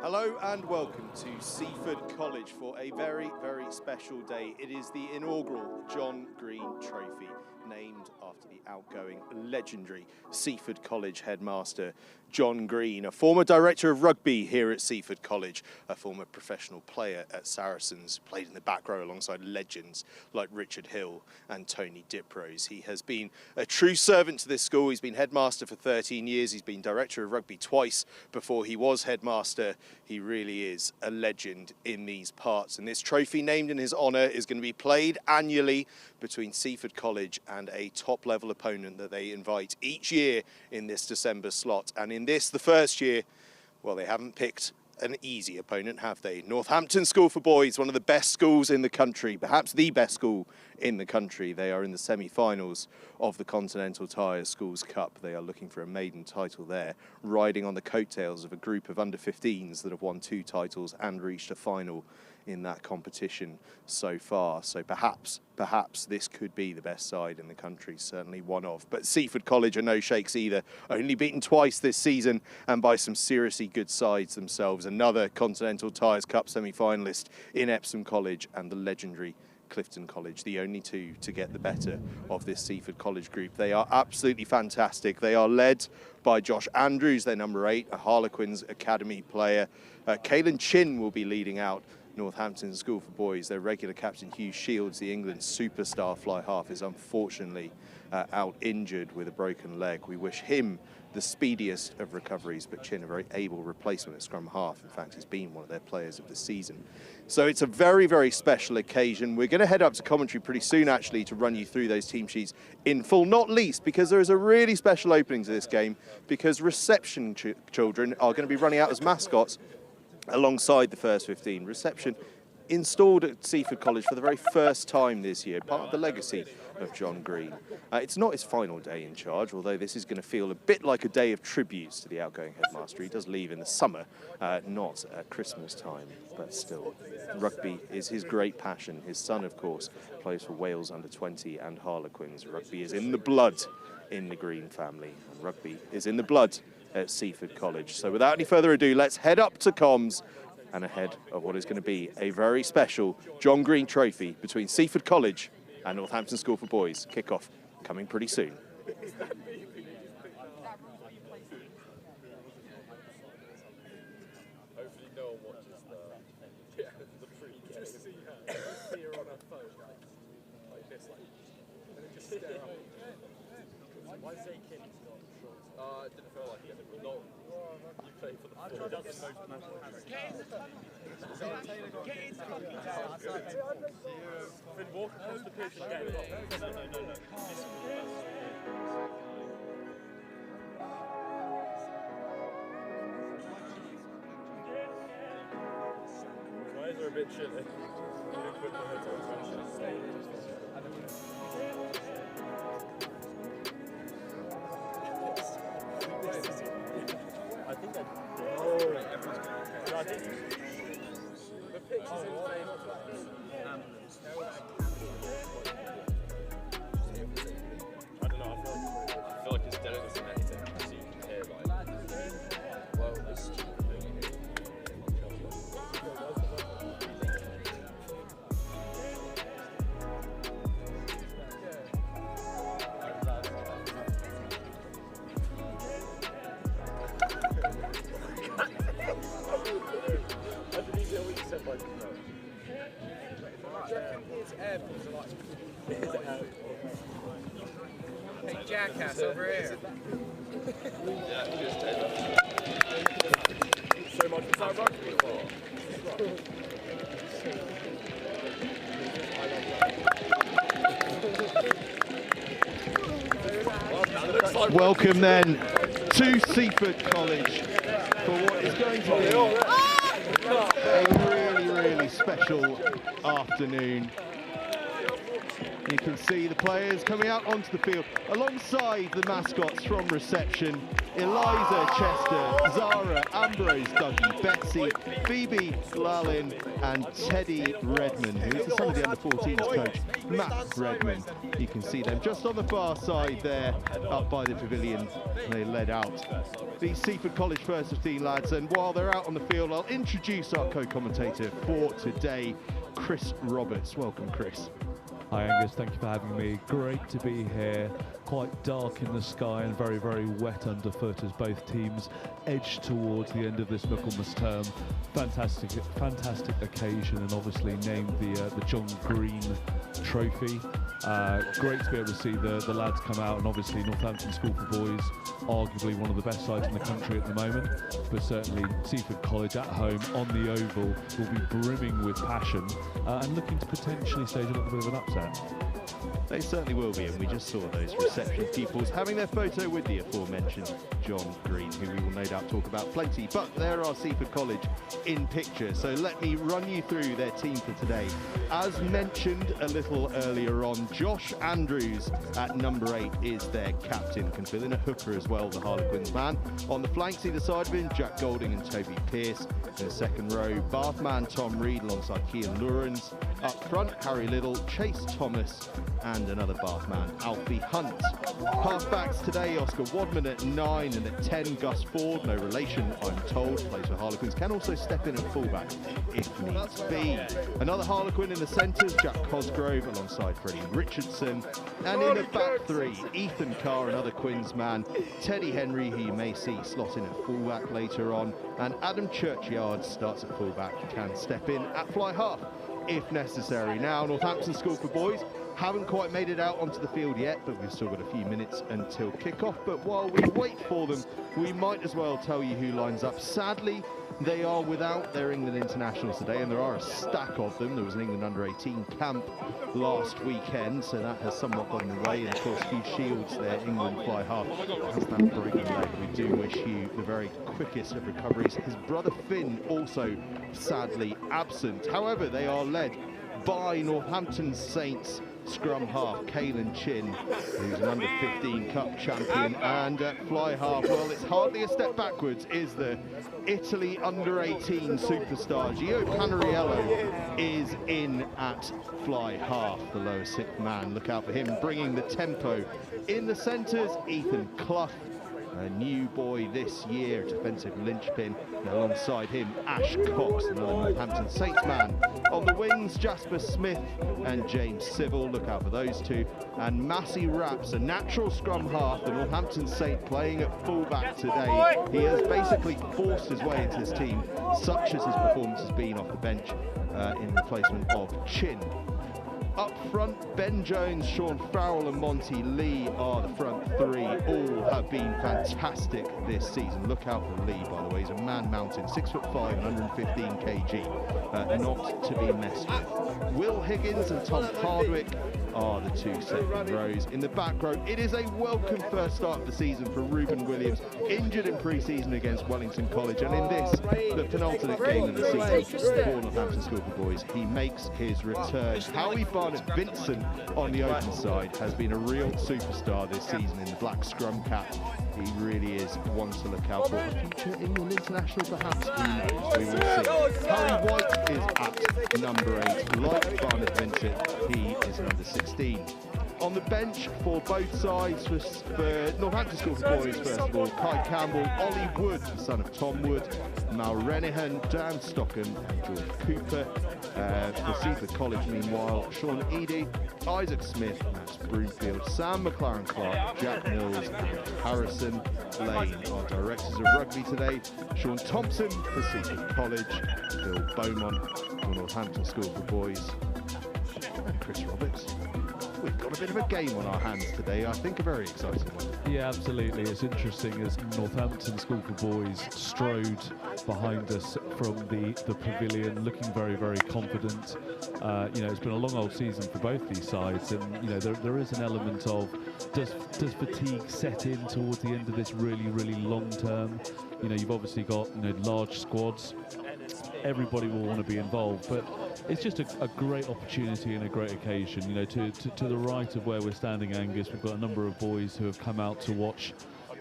Hello and welcome to Seaford College for a very, very special day. It is the inaugural John Green Trophy, named after the outgoing legendary Seaford College headmaster John Green, a former director of rugby here at Seaford College, a former professional player at Saracens, played in the back row alongside legends like Richard Hill and Tony Diprose. He has been a true servant to this school. He's been headmaster for 13 years. He's been director of rugby twice before he was headmaster. He really is a legend in these parts. And this trophy, named in his honour, is going to be played annually between Seaford College and a top-level opponent that they invite each year in this December slot. And in this, the first year, well, they haven't picked an easy opponent, have they? Northampton School for boys, one of the best schools in the country, perhaps the best school in the country. They are in the semi-finals of the Continental Tire Schools Cup. They are looking for a maiden title there, riding on the coattails of a group of under-15s that have won 2 titles and reached a final in that competition so far. So perhaps this could be the best side in the country, certainly one of. But Seaford College are no shakes either, only beaten twice this season and by some seriously good sides themselves. Another Continental Tires Cup semi-finalist in Epsom College and the legendary Clifton College, the only two to get the better of this Seaford College group. They are absolutely fantastic. They are led by Josh Andrews, their number 8, a Harlequins Academy player. Caelan Chin will be leading out Northampton School for boys. Their regular captain Hugh Shields, the England superstar fly half, is unfortunately out injured with a broken leg. We wish him the speediest of recoveries, but Chin, a very able replacement at scrum half. In fact, he's been one of their players of the season. So it's a very, very special occasion. We're going to head up to commentary pretty soon, actually, to run you through those team sheets in full, not least because there is a really special opening to this game, because reception children are going to be running out as mascots alongside the first 15. Reception installed at Seaford College for the very first time this year, part of the legacy of John Green. It's not his final day in charge, although this is going to feel a bit like a day of tributes to the outgoing headmaster. He does leave in the summer, not at Christmas time, but still, rugby is his great passion. His son, of course, plays for Wales under-20 and Harlequins. Rugby is in the blood in the Green family, and rugby is in the blood at Seaford College. So without any further ado, let's head up to comms and ahead of what is going to be a very special John Green Trophy between Seaford College and Northampton School for boys. Kickoff coming pretty soon. Didn't feel like it. No, you play for the four. It doesn't most Finn, walk across the pitch and get it. No. Why is there a bit chilly? I think that. I think the pitch is in I don't know. I feel like it's delicate and anything, so you can hear like. Well, it's Hey, jackass over here. So much for rugby for. Welcome then to Seaford College for what is going to be a really, really special afternoon. You can see the players coming out onto the field alongside the mascots from reception Eliza, Chester, Zara, Ambrose, Dougie, Betsy, Phoebe, Glalin, and Teddy Redmond, who is the son of the under-14s coach, Matt Redmond. You can see them just on the far side there, up by the pavilion. They led out the Seaford College first 15 lads, and while they're out on the field, I'll introduce our co-commentator for today, Chris Roberts. Welcome, Chris. Hi Angus, thank you for having me. Great to be here. Quite dark in the sky and very, very wet underfoot as both teams edge towards the end of this Michaelmas term. Fantastic occasion, and obviously named the John Green Trophy. Great to be able to see the lads come out, and obviously Northampton School for Boys, arguably one of the best sides in the country at the moment, but certainly Seaford College at home on the Oval will be brimming with passion and looking to potentially stage a little bit of an upset. They certainly will be, and we just saw those reception pupils having their photo with the aforementioned John Green, who we will no doubt talk about plenty. But there are Seaford College in picture, so let me run you through their team for today. As mentioned a little earlier on, Josh Andrews at number 8 is their captain, can fill in a hooker as well, the Harlequins man. On the flanks either side of him, Jack Golding and Toby Pearce. In the second row, Bath man Tom Reed alongside Kean Lawrence. Up front, Harry Little, Chase Thomas, and another Bath man, Alfie Hunt. Half-backs today, Oscar Wadman at 9, and at 10, Gus Ford, no relation, I'm told, plays for Harlequins, can also step in at fullback if needs be. Another Harlequin in the centres, Jack Cosgrove alongside Freddie Richardson. And in the back three, Ethan Carr, another Quins man, Teddy Henry, who you may see slot in at fullback later on, and Adam Churchyard starts at fullback, can step in at fly half if necessary. Now, Northampton School for Boys haven't quite made it out onto the field yet, but we've still got a few minutes until kickoff. But while we wait for them, we might as well tell you who lines up. Sadly, they are without their England internationals today, and there are a stack of them. There was an England under-18 camp last weekend, so that has somewhat got in the way. And of course, Hugh Shields, their England fly half, has that broken leg. We do wish Hugh the very quickest of recoveries. His brother Finn also sadly absent. However, they are led by Northampton Saints scrum half, Caelan Chin, who's an under-15 cup champion, and at fly half, well, it's hardly a step backwards, is the Italy under-18 superstar. Gio Panariello is in at fly half, the lower sixth man. Look out for him, bringing the tempo. In the centres, Ethan Clough, a new boy this year, defensive linchpin, and alongside him, Ash Cox, another Northampton Saints man. On the wings, Jasper Smith and James Civil, look out for those two. And Massey Rapps, a natural scrum half, the Northampton Saint playing at fullback today. He has basically forced his way into this team, such as his performance has been off the bench in replacement of Chin. Up front, Ben Jones, Sean Farrell and Monty Lee are the front three. All have been fantastic this season. Look out for Lee, by the way. He's a man mountain, 6'5", 115 kg. Not to be messed with. Will Higgins and Tom Hardwick are the two second rows. In the back row, it is a welcome first start of the season for Reuben Williams, injured in pre-season against Wellington College, and in this, the penultimate game of the season for Northampton School for Boys, he makes his return. Howie Barnett-Vincent on the open side has been a real superstar this season in the black scrum cap. He really is one to look out for. A future England international, perhaps, who knows? We will see. Harry White is at number 8. Like Barnett-Vincent, he is an under 16. On the bench for both sides, for Northampton School for Boys, first of all, Kai Campbell, Ollie Wood, the son of Tom Wood, Mal Renihan, Dan Stockham and George Cooper. For Seaford College, meanwhile, Sean Eady, Isaac Smith, Max Broomfield, Sam McLaren-Clark, Jack Mills and Harrison Lane are directors of rugby today. Sean Thompson for Seaford College, Phil Beaumont for Northampton School for Boys, and Chris Roberts. We've got a bit of a game on our hands today, I think a very exciting one. Yeah, absolutely. It's interesting as Northampton School for Boys strode behind us from the pavilion, looking very, very confident. You know, it's been a long old season for both these sides, and you know there is an element of does fatigue set in towards the end of this really, really long term? You know, you've obviously got large squads. Everybody will want to be involved, but it's just a great opportunity and a great occasion. You know, to the right of where we're standing, Angus, we've got a number of boys who have come out to watch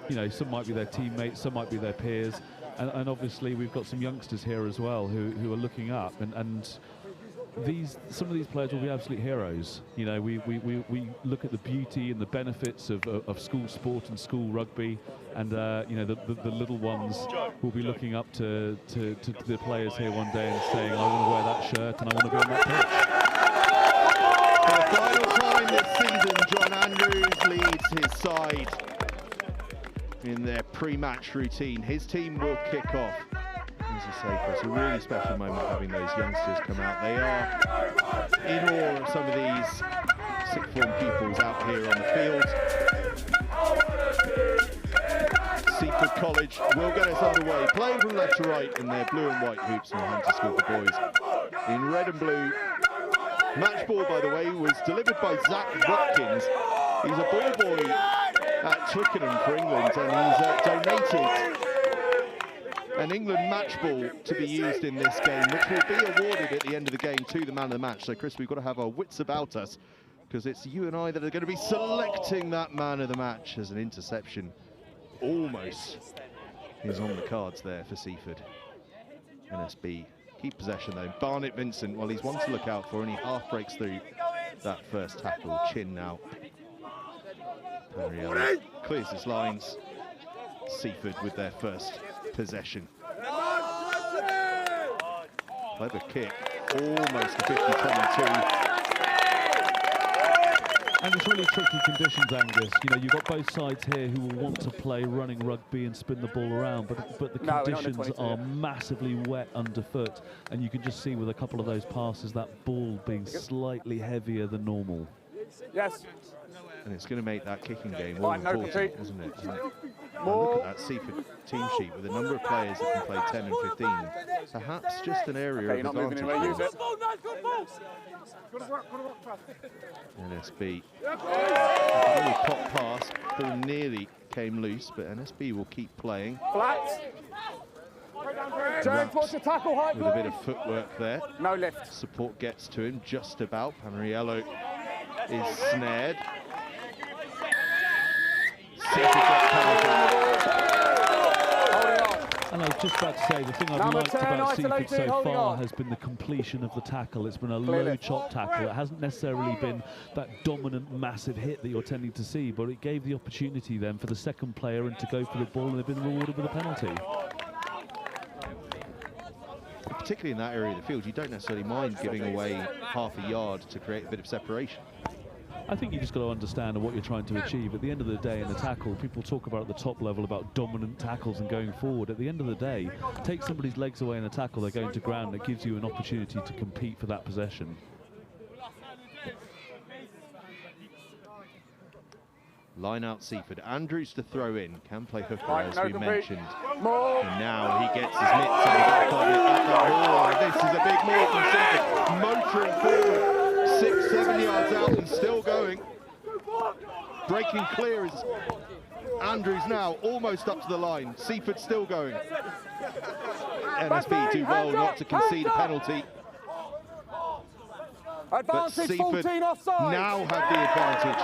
you know, some might be their teammates, some might be their peers, and obviously we've got some youngsters here as well who are looking up, and some of these players will be absolute heroes. You know, we look at the beauty and the benefits of school sport and school rugby, and you know, the little ones will be looking up to the players here one day and saying, I want to wear that shirt and I want to be on that pitch. For the final time this season, John Andrews leads his side in their pre-match routine. His team will kick off. As I say, it's a really special moment having those youngsters come out. They are in awe of some of these sixth form pupils out here on the field. Seaford College will get us underway, playing from left to right in their blue and white hoops from Northampton School for boys. In red and blue. Match ball, by the way, was delivered by Zach Watkins. He's a ball boy at Twickenham for England, and he's donated an England match ball to be used in this game, which will be awarded at the end of the game to the man of the match. So, Chris, we've got to have our wits about us, because it's you and I that are going to be selecting that man of the match, as an interception almost is on the cards there for Seaford. NSB keep possession though. Barnett Vincent, well, he's one to look out for, and he half breaks through that first tackle. Chin now. Ariel clears his lines. Seaford with their first possession. Clever kick, almost a 50-22. And it's really tricky conditions, Angus. You know, you've got both sides here who will want to play running rugby and spin the ball around, but the conditions are massively wet underfoot, and you can just see with a couple of those passes that ball being slightly heavier than normal. Yes. And it's going to make that kicking game all important, isn't it? Look at that Seaford team sheet with a number of players that can play 10 and 15. Perhaps just an area of advantage. NSB. A pop pass, ball nearly came loose, but NSB will keep playing. Flats. James, what's your tackle height? With a bit of footwork there. No lift. Support gets to him just about. Panariello is snared. And I was just about to say, the thing I've liked about Seaford so far has been the completion of the tackle. It's been a low chop tackle. It hasn't necessarily been that dominant, massive hit that you're tending to see, but it gave the opportunity then for the second player and to go for the ball, and they've been rewarded with a penalty. Particularly in that area of the field, you don't necessarily mind giving away half a yard to create a bit of separation. I think you just got to understand what you're trying to achieve. At the end of the day, in the tackle, people talk about at the top level about dominant tackles and going forward. At the end of the day, take somebody's legs away in a tackle, they're going to ground. It gives you an opportunity to compete for that possession. Line out Seaford. Andrews to throw in. Can play hooker, as we mentioned. And now he gets his mitts on the back of it. This is a big move from Seaford. Motoring forward. 6-7 yards out and still going. Breaking clear is Andrews now, almost up to the line. Seaford still going. NSB do well not to concede a penalty. But Seaford now have the advantage.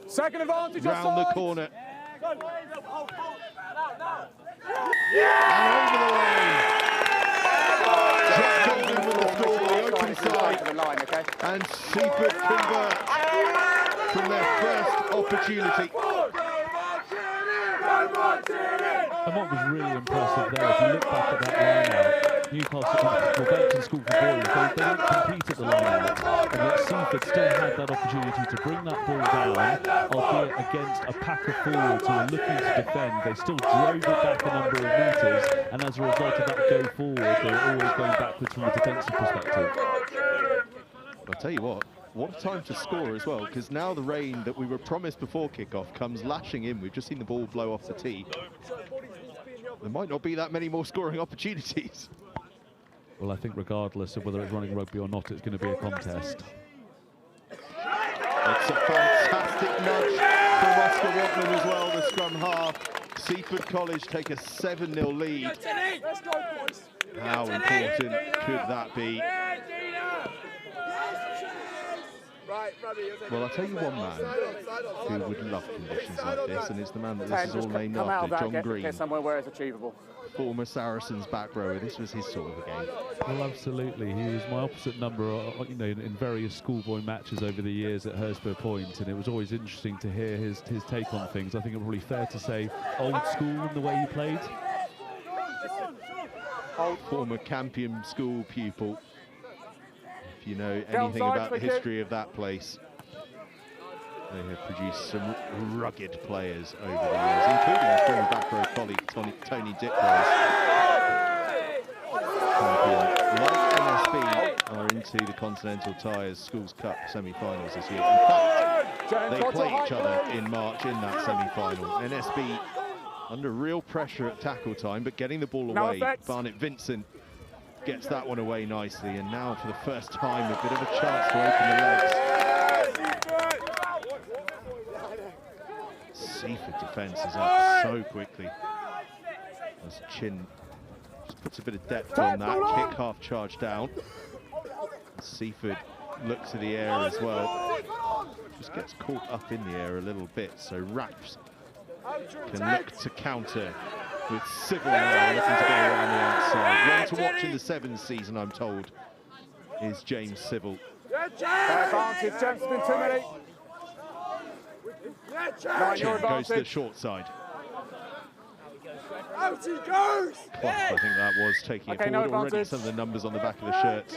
Second advantage round the corner. And over the line. Jack Golden with the score on the open side. And Seaford convert from their first opportunity. And what was really impressive there, if you look back at that line out, Northampton School for boys, they didn't compete at the line out, and yet Seaford still had that opportunity to bring that ball down, albeit against a pack of forwards who were looking to defend. They still drove it back a number of metres, and as a result of that go forward, they were always going backwards from a defensive perspective. I'll tell you what a time to score as well, because now the rain that we were promised before kickoff comes lashing in. We've just seen the ball blow off the tee. There might not be that many more scoring opportunities. Well, I think regardless of whether it's running rugby or not, it's going to be a contest. It's a fantastic nudge from Oscar Watman as well, the scrum half. Seaford College take a 7-0 lead. How important could that be? Well, I'll tell you one man who would love conditions like this, and it's the man that this is all named after, John Green. Get somewhere where it's achievable. Former Saracens back rower. This was his sort of a game. Well, absolutely. He was my opposite number, you know, in various schoolboy matches over the years at Hurstburg Point, and it was always interesting to hear his take on things. I think it's probably fair to say old school in the way he played. Former Campion School pupil. If you know anything about the history of that place, they have produced some rugged players over the years, including his former back row colleague Tony Diplo's. Like NSB are into the Continental Tires Schools Cup semi-finals this year. In fact, they play each other in March in that semi-final. NSB under real pressure at tackle time, but getting the ball away. Barnett Vincent gets that one away nicely, and now for the first time a bit of a chance to open the legs. Seaford defence is up so quickly as Chin just puts a bit of depth on that kick half charge down. Seaford looks to the air as well, just gets caught up in the air a little bit, so Raps can look to counter with Civil now looking to go around the outside. One to watch in the Sevens season, I'm told, is James Civil. Advantage, James, been too many. Chin goes to the short side. Out he goes! Clough, I think that was taking it forward. Already some of the numbers on the back of the shirts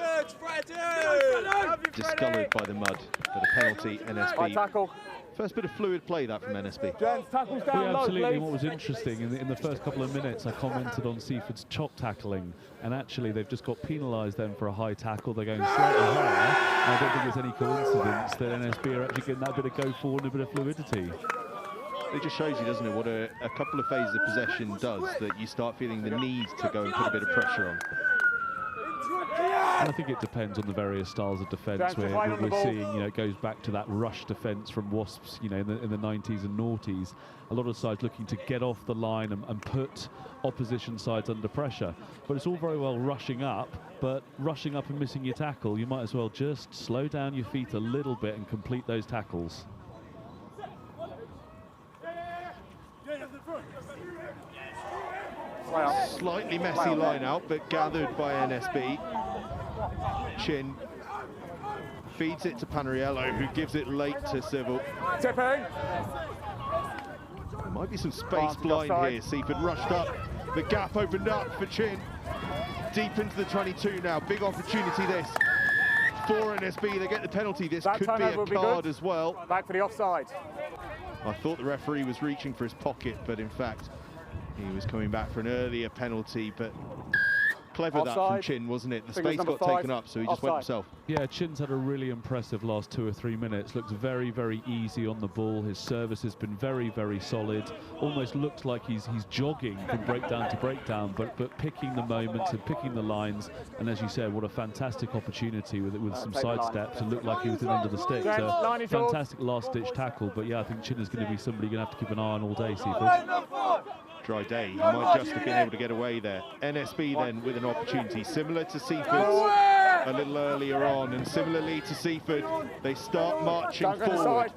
discoloured by the mud, but a penalty, NSB. First bit of fluid play that from NSB. Well, absolutely. What was interesting, in the first couple of minutes, I commented on Seaford's chop tackling, and actually they've just got penalised then for a high tackle. They're going slightly higher. I don't think it's any coincidence that NSB are actually getting that bit of go forward and a bit of fluidity. It just shows you, doesn't it, what a couple of phases of possession does, that you start feeling the need to go and put a bit of pressure on. And I think it depends on the various styles of defence. We're seeing, you know, it goes back to that rush defence from Wasps, you know, in the 90s and noughties. A lot of sides looking to get off the line and put opposition sides under pressure. But it's all very well rushing up, but rushing up and missing your tackle, you might as well just slow down your feet a little bit and complete those tackles. Slightly messy line out, but gathered by NSB. Chin feeds it to Panariello, who gives it late to Civil. Tipping. There might be some space blind here. Seaford rushed up, the gap opened up for Chin. Deep into the 22 now, big opportunity this. For NSB, they get the penalty. This could be a card as well. Back for the offside. I thought the referee was reaching for his pocket, but in fact, he was coming back for an earlier penalty, but clever offside. That from Chin, wasn't it? The space got taken up, so he just went himself. Yeah, Chin's had a really impressive last 2 or 3 minutes. Looks very, very easy on the ball. His service has been very, very solid. Almost looks like he's jogging from breakdown to breakdown, but picking the moments and picking the lines. And as you said, what a fantastic opportunity with some sidesteps. It looked like he was in under the sticks. So fantastic last-ditch tackle. But yeah, I think Chin is going to be somebody you're going to have to keep an eye on all day, Seaford. Dry day, he might just have been able to get away there. NSB then with an opportunity similar to Seaford's a little earlier on, and similarly to Seaford, they start marching forward.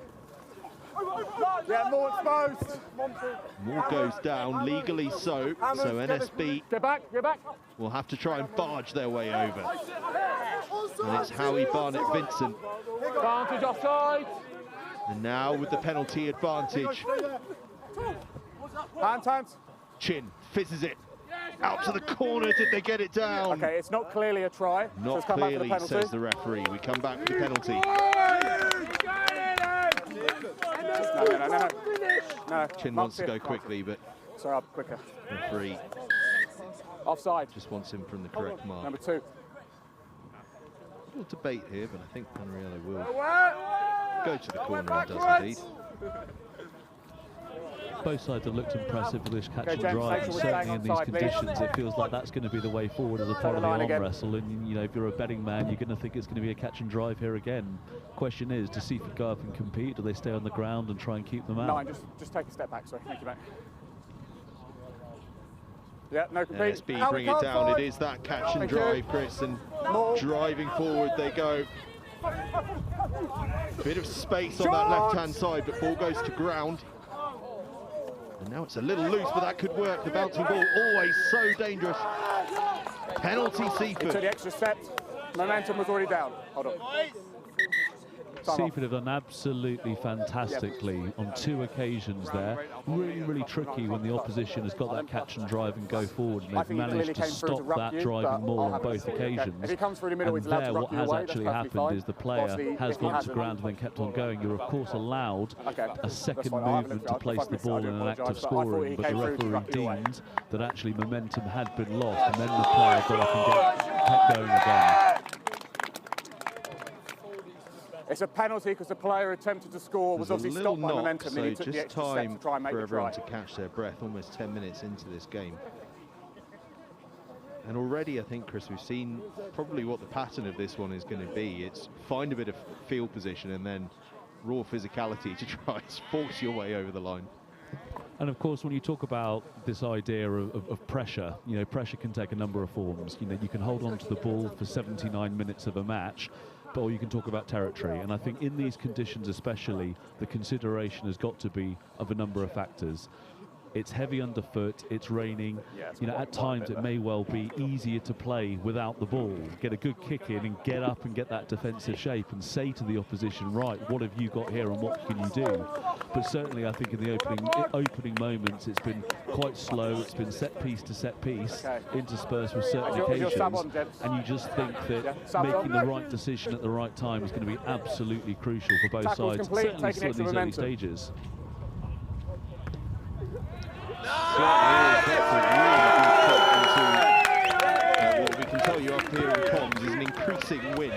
Yeah, more exposed. More goes down, legally so NSB will have to try and barge their way over. And it's Howie Barnett Vincent. Advantage offside. And now with the penalty advantage. Hands. Chin fizzes it out to the corner. Did they get it down? Okay, it's not clearly a try. Not so clearly, says the referee. We come back with the penalty. No. Chin wants to go quickly, but sorry, quicker. Referee offside. Just wants him from the correct mark. Number 2. A little debate here, but I think Panariello will go to the corner and does indeed. Both sides have looked impressive for this catch and drive, and certainly in these conditions it feels like that's going to be the way forward as a part of the arm wrestle. And you know, if you're a betting man, you're going to think it's going to be a catch and drive here again. Question is, does Seaford go up and compete? Do they stay on the ground and try and keep them out? No, just take a step back. Sorry, thank you, mate. Yeah, no compete. SB bring it down. It is that catch and drive, Chris, and driving forward they go. Bit of space on that left-hand side, but ball goes to ground. And now it's a little loose, but that could work. The bouncing ball, always so dangerous. Penalty, Seaford. Into the extra step. Momentum was already down. Hold on. Seaford have done absolutely fantastically on 2 occasions there. Really, really tricky when the opposition has got that catch and drive and go forward, and they've managed to stop that driving more on both occasions. If he comes through the middle, and he's allowed there, to what has actually happened is the player has gone to ground and then kept on going. You're, of course, allowed a second movement to place the ball in an act of scoring, but the referee deemed that actually momentum had been lost, and then the player got up and kept going again. It's a penalty because the player attempted to score, was obviously stopped by momentum, and he took the extra step to try and make the try. For everyone to catch their breath, almost 10 minutes into this game. And already, I think, Chris, we've seen probably what the pattern of this one is going to be. It's find a bit of field position and then raw physicality to try and force your way over the line. And of course, when you talk about this idea of pressure, you know, pressure can take a number of forms. You know, you can hold on to the ball for 79 minutes of a match, or you can talk about territory. And I think in these conditions especially, the consideration has got to be of a number of factors. It's heavy underfoot, it's raining. You know, at times it may well be easier to play without the ball. Get a good kick in and get up and get that defensive shape and say to the opposition, right, what have you got here and what can you do? But certainly I think in the opening moments it's been quite slow. It's been set piece to set piece, interspersed with certain occasions. And you just think that making the right decision at the right time is going to be absolutely crucial for both sides, certainly still in these early stages. What we can tell you after hearing comms is an increasing wind.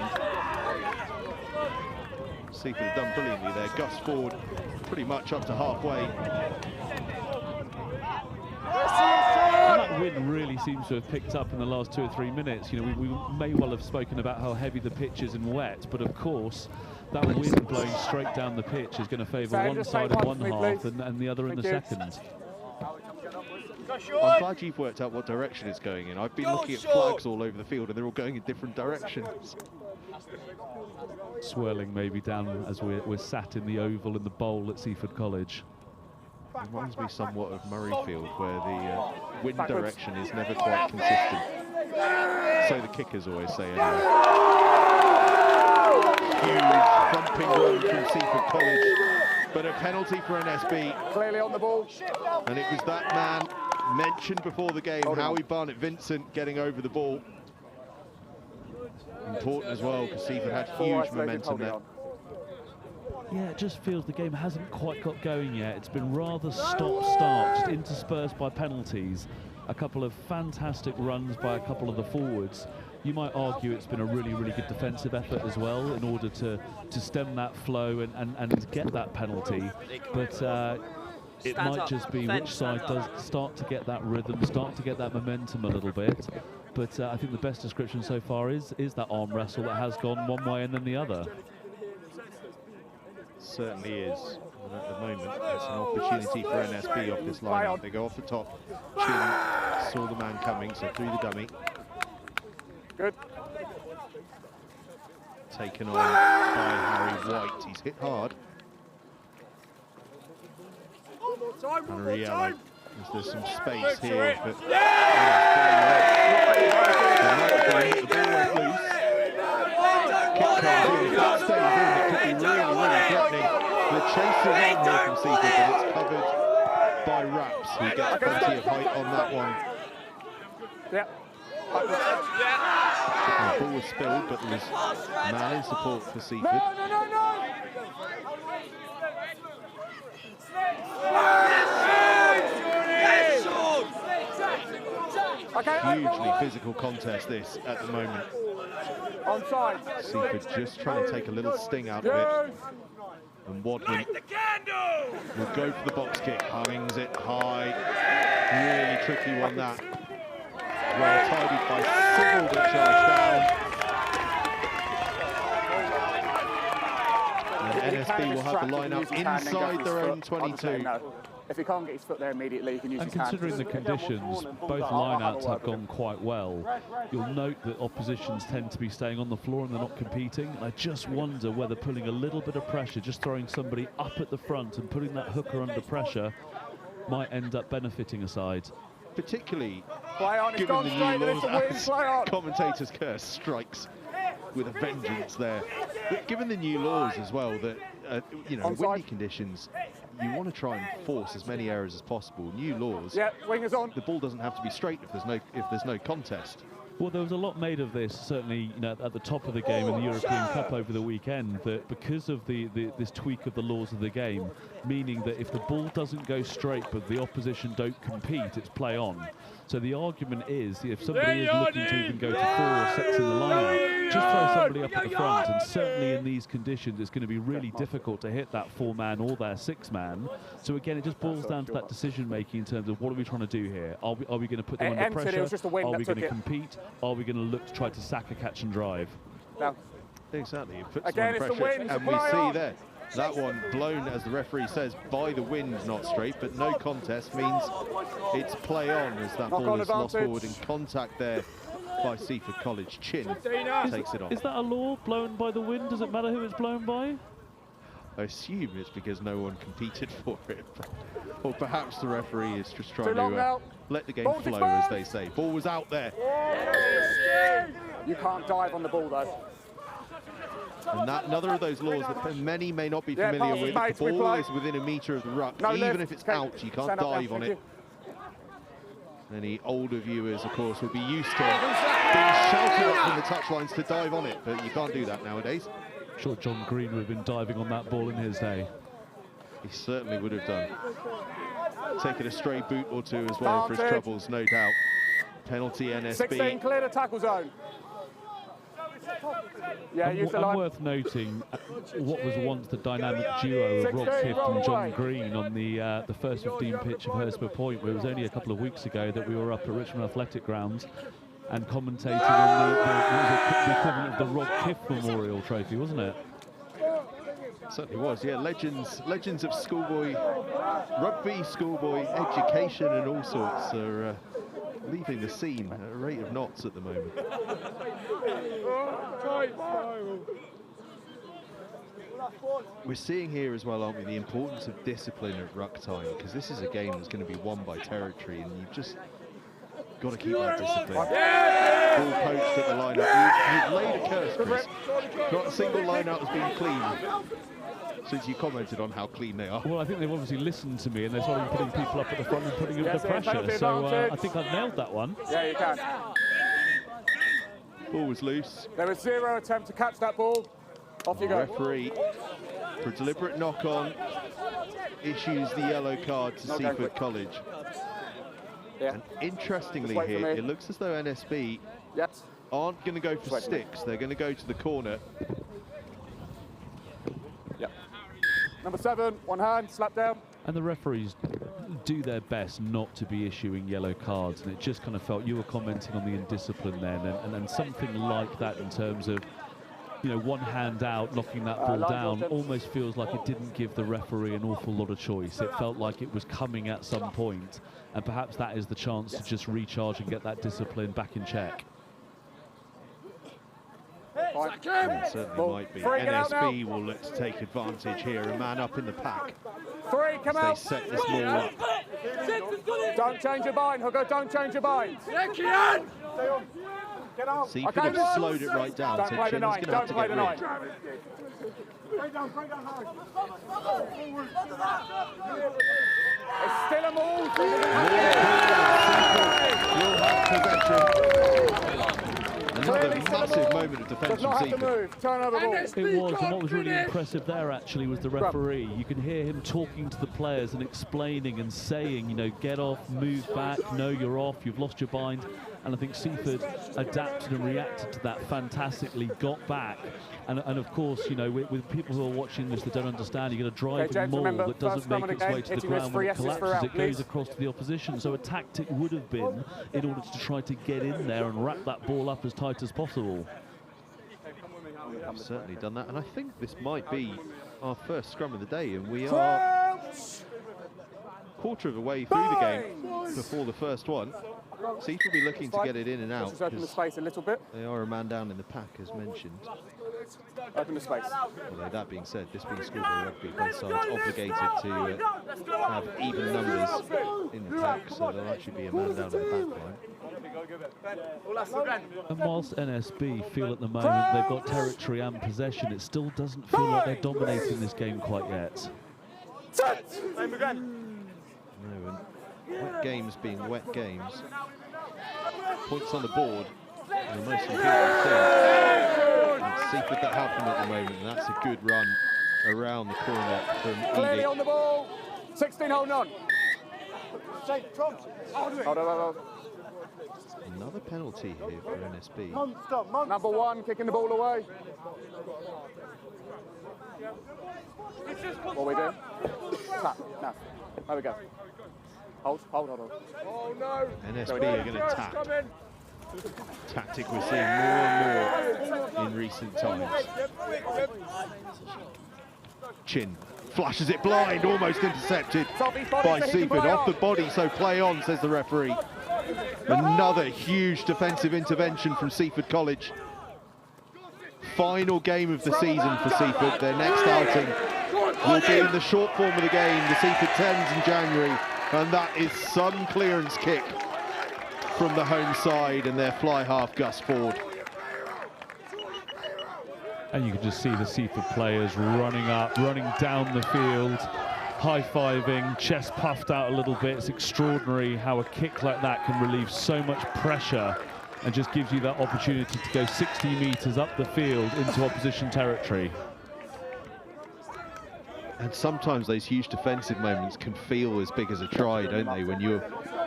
Seaford have done brilliantly there. Gust forward pretty much up to halfway. And that wind really seems to have picked up in the last 2 or 3 minutes. You know, we may well have spoken about how heavy the pitch is and wet, but of course that wind blowing straight down the pitch is going to favour one side in one half and the other in the second. I'm glad you've worked out what direction it's going in. I've been looking at flags all over the field and they're all going in different directions. Swirling maybe down as we're sat in the oval in the bowl at Seaford College. Reminds me somewhat of Murrayfield, where the wind direction is never quite consistent. So the kickers always say anyway. Huge thumping run from Seaford College, but a penalty for NSB. Clearly on the ball. And it was that man mentioned before the game, Howie Barnett-Vincent, getting over the ball. Important as well, because Seaford had huge momentum there. Yeah, it just feels the game hasn't quite got going yet. It's been rather stop-start, just interspersed by penalties. A couple of fantastic runs by a couple of the forwards. You might argue it's been a really, really good defensive effort as well in order to stem that flow and get that penalty. But it might just be which side does start to get that rhythm, start to get that momentum a little bit. But I think the best description so far is that arm wrestle that has gone one way and then the other. Certainly is. And at the moment, it's an opportunity for NSB off this line. They go off the top. Chin saw the man coming, so through the dummy. Good. Taken on by Harry White. He's hit hard. Henriello. There's some space here, but the ball went loose. Kick comes in. If that stays in, it could be really, really threatening. The chase is on here from Seaford, but it's covered by Raps, who gets plenty of height on that one. The ball was spilled, but there was a man in support for Seaford. Hugely physical contest this at the moment. Seaford just trying to take a little sting out of it. And Wadman will go for the box kick, hangs it high. Really tricky one that. Well tidied by Sybil to charge down. And NSB will have track, the line he up can use his hand and go inside for their his own foot. I'm just letting 22. know. If he can't get his foot there immediately, he can use And his hand. considering the conditions, both lineouts have gone quite well. You'll note that oppositions tend to be staying on the floor and they're not competing. And I just wonder whether putting a little bit of pressure, just throwing somebody up at the front and putting that hooker under pressure might end up benefiting a side. Particularly Given given the new laws, on. commentators curse strikes with a vengeance there. But given the new laws as well, that you know, windy conditions, you want to try and force as many errors as possible. New laws. Yeah, wingers on. The ball doesn't have to be straight if there's no contest. Well, there was a lot made of this, certainly, you know, at the top of the game in the European Cup over the weekend, that because of this tweak of the laws of the game, meaning that if the ball doesn't go straight but the opposition don't compete, it's play on. So the argument is, if somebody is looking to even go to 4 or 6 in the lineup, just throw somebody up at the front, and certainly in these conditions it's going to be really difficult to hit that 4-man or their 6-man. So again, it just boils down to that decision making in terms of what are we trying to do here? Are we going to put them under pressure? Are we going to compete? Are we going to look to try to sack a catch and drive? No. Exactly, it puts Again, them it's under the pressure. wind, And we see there, that one blown, as the referee says, by the wind, not straight, but no contest means it's play on as that ball is lost forward in contact there by Seaford College. Chin takes it on. Is that a law, blown by the wind? Does it matter who it's blown by? I assume it's because no one competed for it. Or perhaps the referee is just trying to let the game flow, as they say. Ball was out there. You can't dive on the ball, though. And that, another of those laws that many may not be familiar with. If the ball is within a metre of the ruck, even if it's out, you can't dive on it. Any older viewers, of course, will be used to being shouted up from the touchlines to dive on it, but you can't do that nowadays. I'm sure John Green would have been diving on that ball in his day. He certainly would have done. Taking a stray boot or two as well for his troubles, no doubt. Penalty NSB. 16, clear the tackle zone. Yeah, use the line. And worth noting what was once the dynamic duo of Rob Kift and John Green on the first 15 pitch of Hurstmoor Point, where it was only a couple of weeks ago that we were up at Richmond Athletic Grounds and commentating on the equivalent of the Rob Kift Memorial Trophy, wasn't it? Certainly was, yeah. Legends of schoolboy rugby, schoolboy education, and all sorts are leaving the scene at a rate of knots at the moment. We're seeing here as well, aren't we, the importance of discipline at ruck time, because this is a game that's going to be won by territory, and you've just got to keep that discipline. Ball poached at the line-up. You've laid a curse, Chris. Not a single line-out has been clean since you commented on how clean they are. Well, I think they've obviously listened to me, and they're starting putting people up at the front and putting under pressure. So I think I've nailed that one. Yeah, you can. Ball was loose. There was 0 attempt to catch that ball. Off you go. Referee, for a deliberate knock-on, issues the yellow card to Seaford College. Yeah. And interestingly here, it looks as though NSB aren't going to go for sticks. They're going to go to the corner. Yep. Number 7, one hand, slap down. And the referees do their best not to be issuing yellow cards, and it just kind of felt, you were commenting on the indiscipline then, and something like that in terms of, you know, one hand out, knocking that ball down, almost feels like it didn't give the referee an awful lot of choice. It felt like it was coming at some point, and perhaps that is the chance to just recharge and get that discipline back in check. Yeah, it certainly might be. NSB will look to take advantage here. A man up in the pack. 3, come out. They set this ball up. Don't change your mind, Hooker, don't change your mind. Seaford have slowed it right down, Don't so play the Chin's 9, going to have don't to play get the rid. 9. It's still a move. Will have possession. Another massive moment of defence from Seaford. Turnover ball. It was, and what was really impressive there actually was the referee. You can hear him talking to the players and explaining and saying, you know, get off, move back, no, you're off, you've lost your bind. And I think Seaford adapted and reacted to that fantastically, got back. And of course, you know, with people who are watching this that don't understand, you're going to drive a maul that doesn't make its way to the ground. When it collapses, it goes across to the opposition. So a tactic would have been in order to try to get in there and wrap that ball up as tight as possible. They've certainly done that, and I think this might be our first scrum of the day, and we are quarter of the way through the game before the first one. Seaford will be looking to get it in and out. Just open the space a little bit. They are a man down in the pack, as mentioned. Open the space. Although that being said, this being schoolboy rugby, both sides obligated to have even numbers in the pack, so there'll actually be a man down in the back line. And whilst NSB feel at the moment they've got territory and possession, it still doesn't feel like they're dominating this game quite yet. No, and wet games being wet games, points on the board are the most important thing. And Seaford that have them at the moment, and that's a good run around the corner from Clearly Edie. on the ball. 16 holding on. Hold on. Another penalty here for NSB. Number 1 kicking the ball away. What are we doing? Tap. Now. There we go. Hold. Oh no. NSB are going to tap. Tactic we're seeing more and more in recent times. Chin flashes it blind, almost intercepted by Seaford. Off the body, so play on, says the referee. Another huge defensive intervention from Seaford College. Final game of the season for Seaford. Their next outing will be in the short form of the game, the Seaford 10s in January, and that is some clearance kick from the home side and their fly half Gus Ford. And you can just see the Seaford players running up, running down the field, high-fiving, chest puffed out a little bit. It's extraordinary how a kick like that can relieve so much pressure and just gives you that opportunity to go 60 metres up the field into opposition territory. And sometimes those huge defensive moments can feel as big as a try, don't they? When you're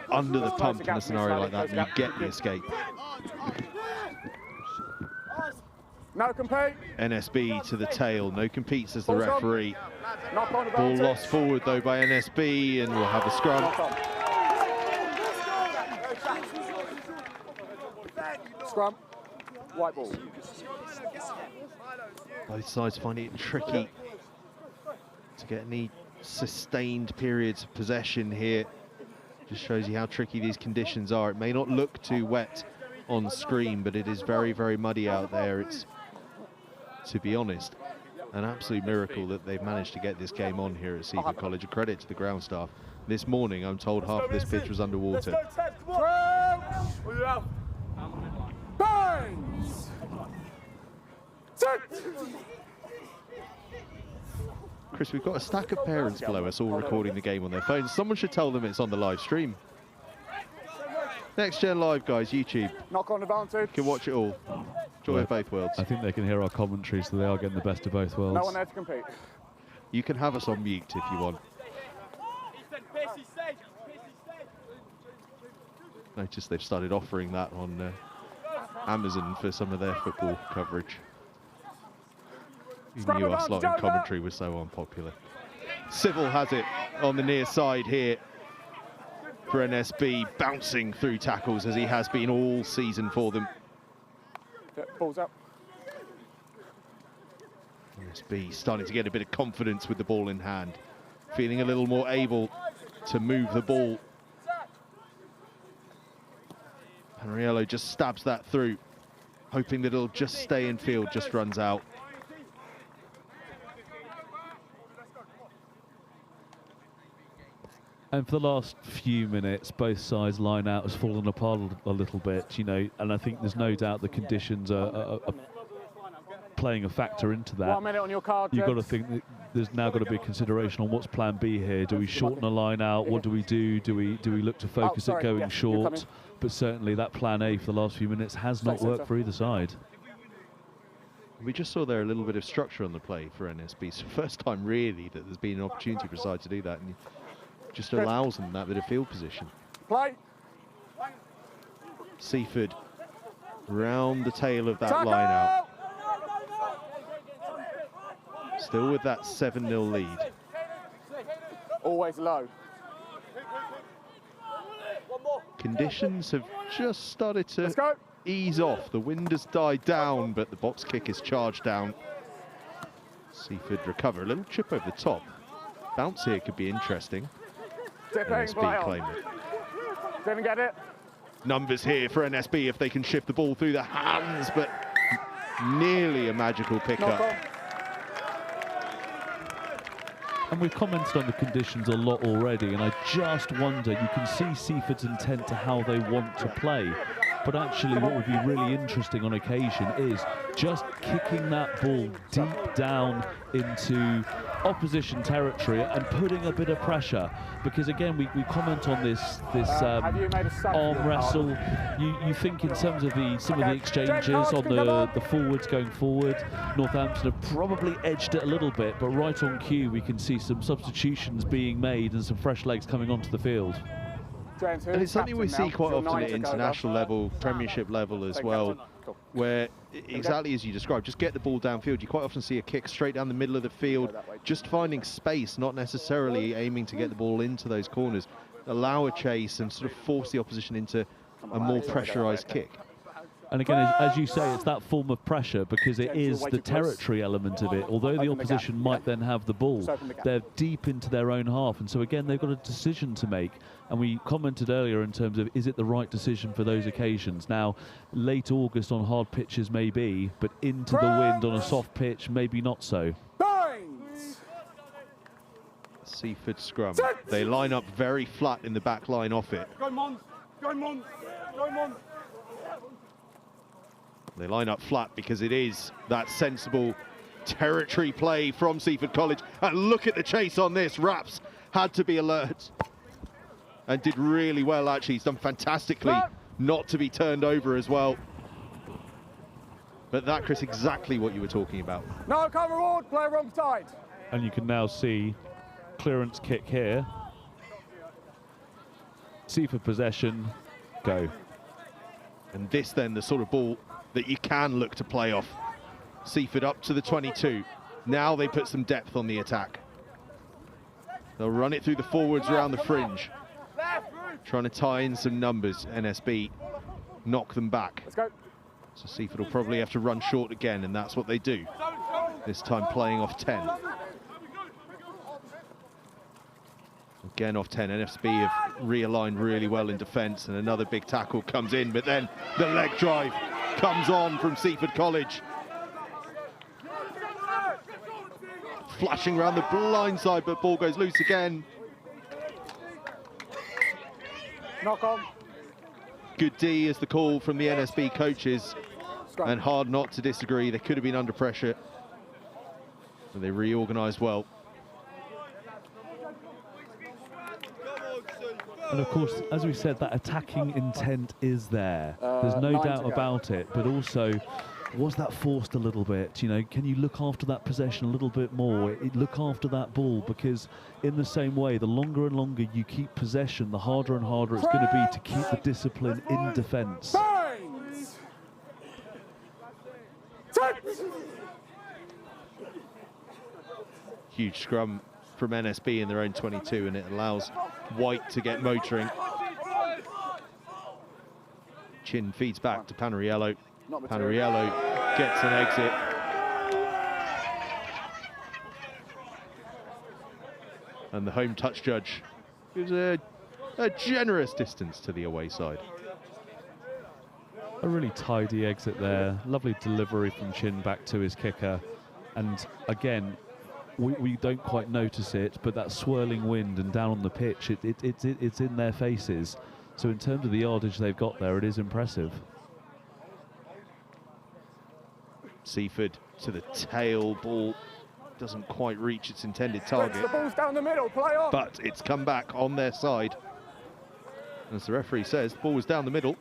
under the pump in a scenario like that and you get the escape. No compete. NSB to the tail, no compete, says the referee. Ball lost forward though by NSB, and we'll have a scrum. Scrum. White ball. Both sides finding it tricky to get any sustained periods of possession here. Just shows you how tricky these conditions are. It may not look too wet on screen, but it is very, very muddy out there. It's, to be honest, an absolute miracle that they've managed to get this game on here at Seaford College. A credit to the ground staff. This morning, I'm told half of this pitch was underwater. Bangs! Set! Chris, we've got a stack of parents below us all recording the game on their phones. Someone should tell them it's on the live stream. Next Gen Live, guys, YouTube. Knock on advantage. You can watch it all. Joy of both worlds. I think they can hear our commentary, so they are getting the best of both worlds. No one there to compete. You can have us on mute if you want. Notice they've started offering that on Amazon for some of their football coverage. You knew our slot in commentary was so unpopular. Civil has it on the near side here for NSB, bouncing through tackles as he has been all season for them. Balls up. NSB starting to get a bit of confidence with the ball in hand, feeling a little more able to move the ball. Panariello just stabs that through, hoping that it'll just stay in field, just runs out. And for the last few minutes, both sides' line out has fallen apart a little bit, you know, and I think there's no doubt the conditions are playing a factor into that. 1 minute on your card. You've got to think that there's now got to be a consideration on what's plan B here. Do we shorten a line out? What do we do? Do we look to focus at going short? But certainly that plan A for the last few minutes has not worked for either side. We just saw there a little bit of structure on the play for NSB. It's the first time really that there's been an opportunity for a side to do that, and just allows them that bit of field position. Play. Seaford round the tail of that line out. Still with that 7-0 lead. Always low. Conditions have just started to ease off. The wind has died down, but the box kick is charged down. Seaford recover. A little chip over the top. Bounce here could be interesting. NSB claim it. Didn't get it. Numbers here for NSB if they can shift the ball through the hands, but nearly a magical pickup. And we've commented on the conditions a lot already, and I just wonder, you can see Seaford's intent to how they want to play, but actually what would be really interesting on occasion is just kicking that ball deep down into opposition territory and putting a bit of pressure, because again we comment on this arm wrestle. You think in terms of some of the exchanges on the forwards going forward, Northampton have probably edged it a little bit, but right on cue we can see some substitutions being made and some fresh legs coming onto the field. And it's something we see quite often at international level, Premiership level as well, where exactly as you described, just get the ball downfield. You quite often see a kick straight down the middle of the field, just finding space, not necessarily aiming to get the ball into those corners. Allow a chase and sort of force the opposition into a more pressurised kick. And again, as you say, it's that form of pressure because it is the territory element of it. Although the opposition might then have the ball, they're deep into their own half. And so again, they've got a decision to make. And we commented earlier in terms of, is it the right decision for those occasions? Now, late August on hard pitches maybe, but into the wind on a soft pitch, maybe not so. Seaford scrum. They line up very flat in the back line off it. They line up flat because it is that sensible territory play from Seaford College. And look at the chase on this. Raps had to be alert and did really well, actually. He's done fantastically not to be turned over as well. But that, Chris, exactly what you were talking about. No, come reward, play wrong side. And you can now see clearance kick here. Seaford possession, go. And this then, the sort of ball that you can look to play off. Seaford up to the 22. Now they put some depth on the attack. They'll run it through the forwards around the fringe. Trying to tie in some numbers. NSB knock them back. Let's go. So Seaford will probably have to run short again, and that's what they do. This time playing off 10. Again off 10, NSB have realigned really well in defence, and another big tackle comes in, but then the leg drive comes on from Seaford College. Flashing around the blind side, but ball goes loose again. Knock on. Good D is the call from the NSB coaches, and hard not to disagree. They could have been under pressure, but they reorganised well. And of course, as we said, that attacking intent is there. There's no doubt about it, but also, was that forced a little bit? You know, can you look after that possession a little bit more? Look after that ball, because in the same way, the longer and longer you keep possession, the harder and harder it's going to be to keep the discipline in defence. Huge scrum from NSB in their own 22, and it allows White to get motoring. Chin feeds back to Panariello. Panariello gets an exit. And the home touch judge gives a generous distance to the away side. A really tidy exit there. Lovely delivery from Chin back to his kicker. And again, we don't quite notice it, but that swirling wind and down on the pitch, it's in their faces. So in terms of the yardage they've got there, it is impressive. Seaford to the tail, ball doesn't quite reach its intended target. The ball's down the middle, play on. But it's come back on their side. As the referee says, the ball was down the middle.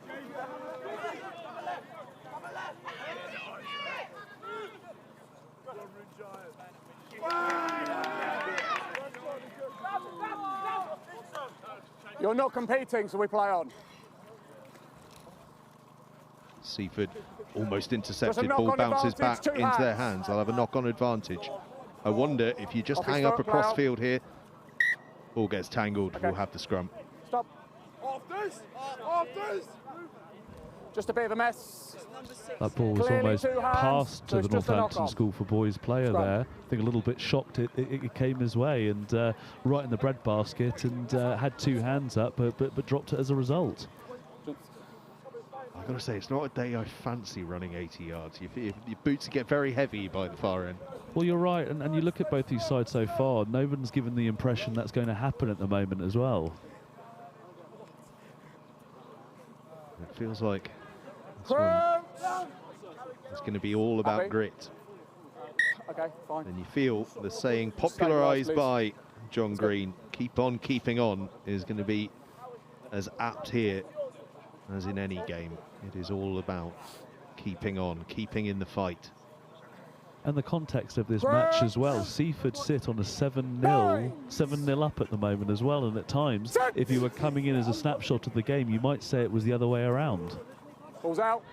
You're not competing, so we play on. Seaford almost intercepted, ball bounces back into their hands. They'll have a knock-on advantage. I wonder if you just hang up across field here, ball gets tangled, we'll have the scrum. Stop. Off this! Off this! Just a bit of a mess. That ball was Clearly almost two hands, passed so to the it's just a Northampton knock-on. School for Boys player Scrum. there. I think a little bit shocked it came his way, and right in the breadbasket, and had two hands up, but dropped it as a result. I've got to say, it's not a day I fancy running 80 yards. Your boots get very heavy by the far end. Well, you're right, and you look at both these sides so far, no one's given the impression that's going to happen at the moment as well. It feels like this one is going to be all about Happy? grit. Okay, fine. And you feel the saying popularised by John Green, keep on keeping on, is going to be as apt here as in any game. It is all about keeping on, keeping in the fight. And the context of this match as well, Seaford sit on a 7-0 up at the moment as well, and at times, if you were coming in as a snapshot of the game, you might say it was the other way around. Ball's out.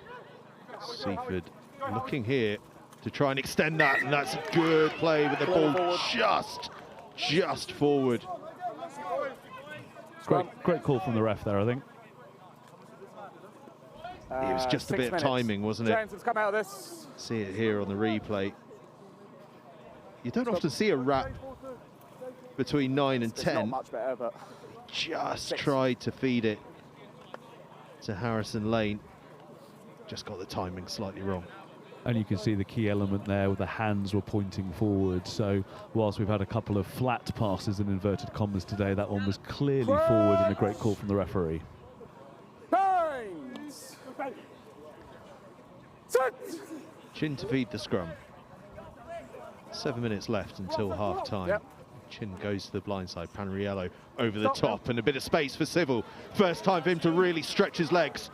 Seaford looking here to try and extend that, and that's a good play with the ball just forward. Great call from the ref there, I think. It was just a bit of timing, wasn't it? James has come out of this. See it here on the replay. You don't often see a wrap between 9 and 10. Not much better, but Just tried to feed it to Harrison Lane. Just got the timing slightly wrong. And you can see the key element there where the hands were pointing forward. So whilst we've had a couple of flat passes in inverted commas today, that one was clearly forward, and a great call from the referee. Chin to feed the scrum. 7 minutes left until half time. Yep. Chin goes to the blind side. Panariello over the top, and a bit of space for Civil. First time for him to really stretch his legs.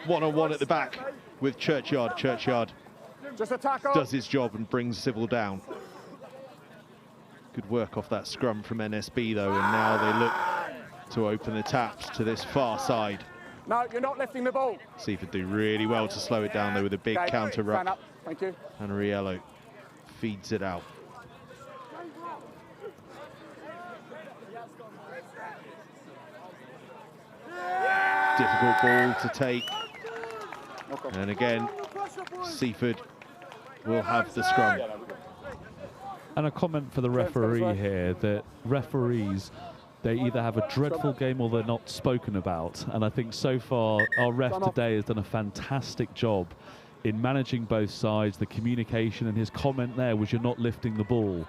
One-on-one at the back with Churchyard. Churchyard just a tackle. does his job and brings Civil down. Good work off that scrum from NSB though, and now they look to open the taps to this far side. No, you're not lifting the ball. Seaford do really well to slow it down though with a big counter ruck. Stand up. Thank you. Panariello feeds it out. Difficult ball to take. And again, Seaford will have the scrum. And a comment for the referee here, that referees, they either have a dreadful game or they're not spoken about. And I think so far our ref today has done a fantastic job in managing both sides, the communication, and his comment there was you're not lifting the ball.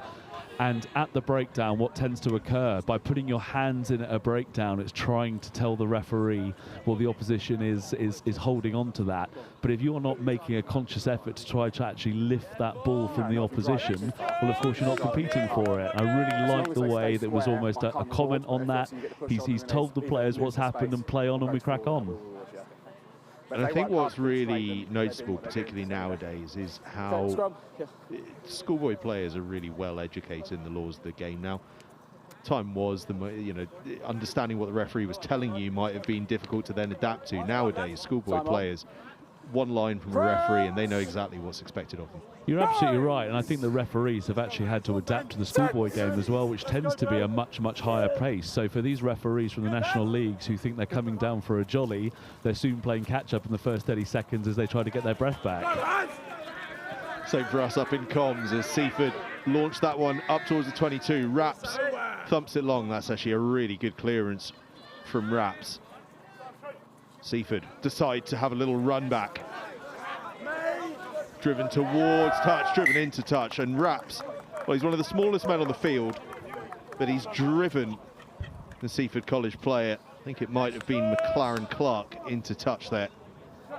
And at the breakdown, what tends to occur, by putting your hands in at a breakdown, it's trying to tell the referee, well, the opposition is holding on to that. But if you're not making a conscious effort to try to actually lift that ball from the opposition, well, of course, you're not competing for it. I really like the way that was almost a comment on that. He's told the players what's happened and play on and we crack on. And I think what's really noticeable, particularly nowadays, is how schoolboy players are really well educated in the laws of the game now. Time was, understanding what the referee was telling you might have been difficult to then adapt to. Nowadays, schoolboy players, one line from a referee and they know exactly what's expected of them. You're absolutely right, and I think the referees have actually had to adapt to the schoolboy game as well, which tends to be a much higher pace. So for these referees from the national leagues who think they're coming down for a jolly, they're soon playing catch-up in the first 30 seconds as they try to get their breath back. Same for us up in comms as Seaford launched that one up towards the 22. Raps thumps it long. That's actually a really good clearance from Raps. Seaford decide to have a little run back. Driven towards touch, driven into touch, and Raps, well, he's one of the smallest men on the field, but he's driven the Seaford College player, I think it might have been McLaren Clark, into touch there.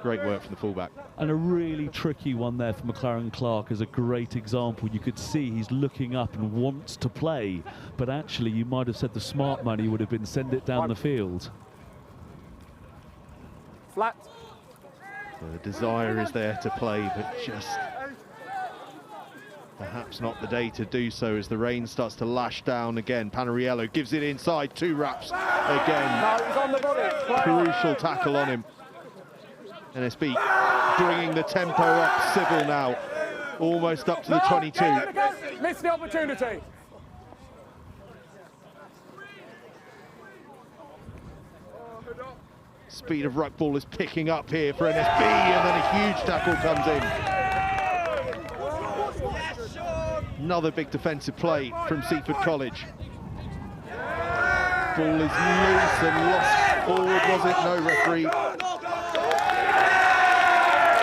Great work from the fullback. And a really tricky one there for McLaren Clark is a great example. You could see he's looking up and wants to play, but actually you might have said the smart money would have been send it down the field. Flat. So the desire is there to play, but just perhaps not the day to do so as the rain starts to lash down again. Panariello gives it inside, 2 Raps again. No, he's on the body. Crucial tackle on him. NSB bringing the tempo up. Civil now, almost up to the 22. Miss the opportunity. Speed of ruck ball is picking up here for NSB, and then a huge tackle comes in. Another big defensive play from Seaford College. Ball is loose and lost forward, was it? No, referee.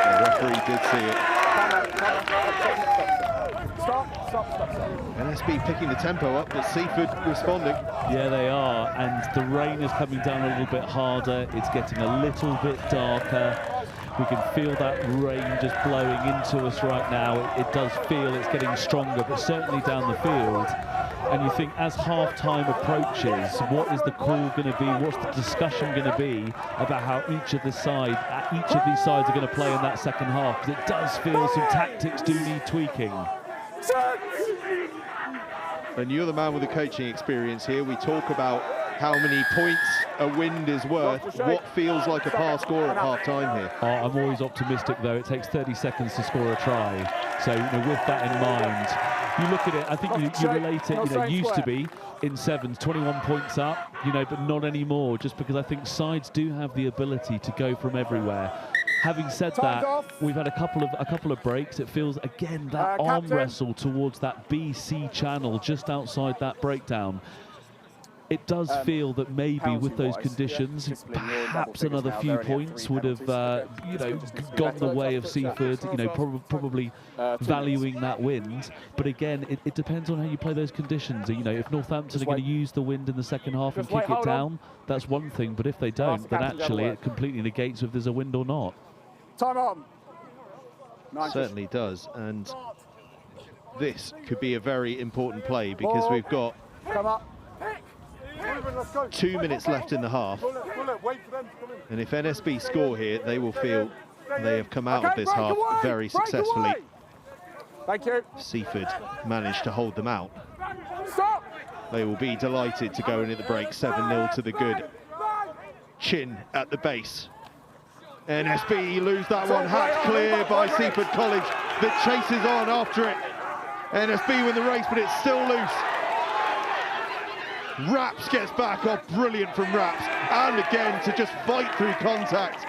The referee did see it. Stop. NSB picking the tempo up, but Seaford responding. Yeah, they are, and the rain is coming down a little bit harder. It's getting a little bit darker. We can feel that rain just blowing into us right now. It does feel it's getting stronger, but certainly down the field. And you think, as half-time approaches, what is the call going to be? What's the discussion going to be about how each of these sides are going to play in that second half? Because it does feel some tactics do need tweaking. And you're the man with the coaching experience here. We talk about how many points a wind is worth. What feels like a par score at half-time here? Oh, I'm always optimistic, though. It takes 30 seconds to score a try. So, with that in mind, you look at it, I think you relate it, used to be in sevens, 21 points up, but not anymore, just because I think sides do have the ability to go from everywhere. Having said that, we've had a couple of breaks. It feels, again, that arm wrestle towards that BC channel just outside that breakdown. It does feel that maybe with those conditions, perhaps another few points would have, gone the way of Seaford, probably valuing that wind. But again, it depends on how you play those conditions. If Northampton are going to use the wind in the second half and kick it down, that's one thing. But if they don't, then actually it completely negates if there's a wind or not. Time on. Certainly does. And this could be a very important play because we've got 2 minutes left in the half, and if NSB score here, they will feel they have come out of this half very successfully. Thank you. Seaford managed to hold them out. They will be delighted to go in at the break, 7-0 to the good. Chin at the base. NSB lose that one, hacked clear by Seaford College that chases on after it. NSB win the race, but it's still loose. Raps gets back off, brilliant from Raps, and again to just fight through contact.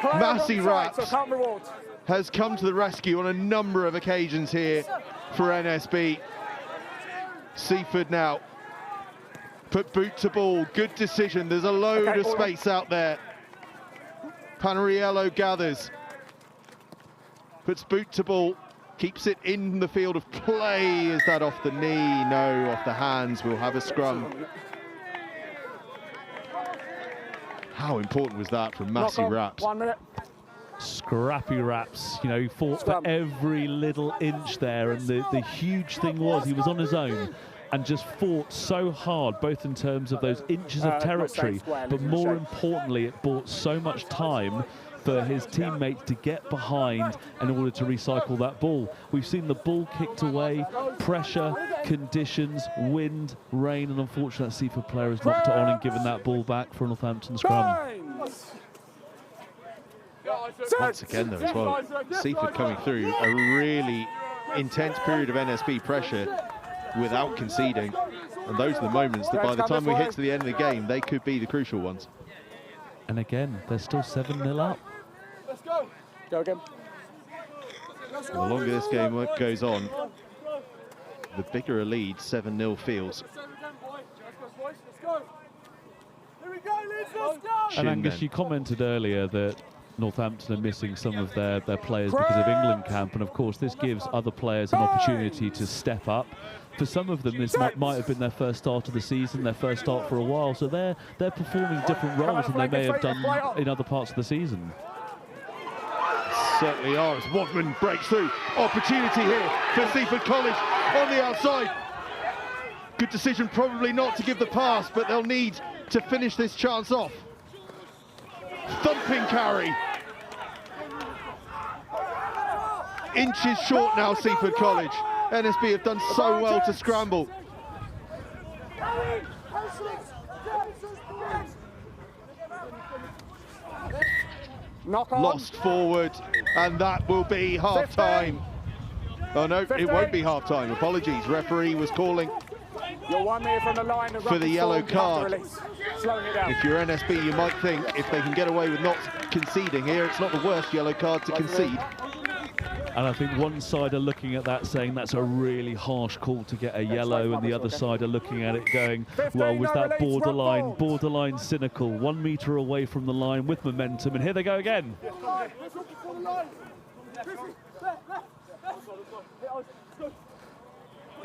Massey Raps has come to the rescue on a number of occasions here for NSB. Seaford now put boot to ball, good decision, there's a load of space out there. Panariello gathers, puts boot to ball, keeps it in the field of play. Is that off the knee? No, off the hands. We'll have a scrum. How important was that from Massey Raps? 1 minute. Scrappy Raps, fought for every little inch there, and the huge thing was he was on his own and just fought so hard, both in terms of those inches of territory, but more importantly, it bought so much time for his teammates to get behind in order to recycle that ball. We've seen the ball kicked away, pressure, conditions, wind, rain, and unfortunately that Seaford player has knocked it on and given that ball back for a Northampton scrum. Once again though as well, Seaford coming through a really intense period of NSB pressure without conceding, and those are the moments that by the time we hit to the end of the game, they could be the crucial ones. And again, they're still 7-0 up. Let's go. Go again. The longer this game goes on, the bigger a lead 7-0 feels. And Angus, you commented earlier that Northampton are missing some of their players because of England camp, and of course this gives other players an opportunity to step up. For some of them, this might have been their first start of the season, their first start for a while, so they're performing different roles than they may have done in other parts of the season. Certainly are, as Wadman breaks through. Opportunity here for Seaford College on the outside. Good decision probably not to give the pass, but they'll need to finish this chance off. Thumping carry. Inches short now, Seaford College. NSB have done so well to scramble. Lost forward, and that will be half-time. Oh no, it won't be half-time. Apologies, referee was calling You're 1 metre from the line for the yellow card. Slowing it down. If you're NSB, you might think if they can get away with not conceding here, it's not the worst yellow card to concede. And I think one side are looking at that saying that's a really harsh call to get a yellow, and the other side are looking at it going, well, was that borderline cynical? 1 metre away from the line with momentum, and here they go again.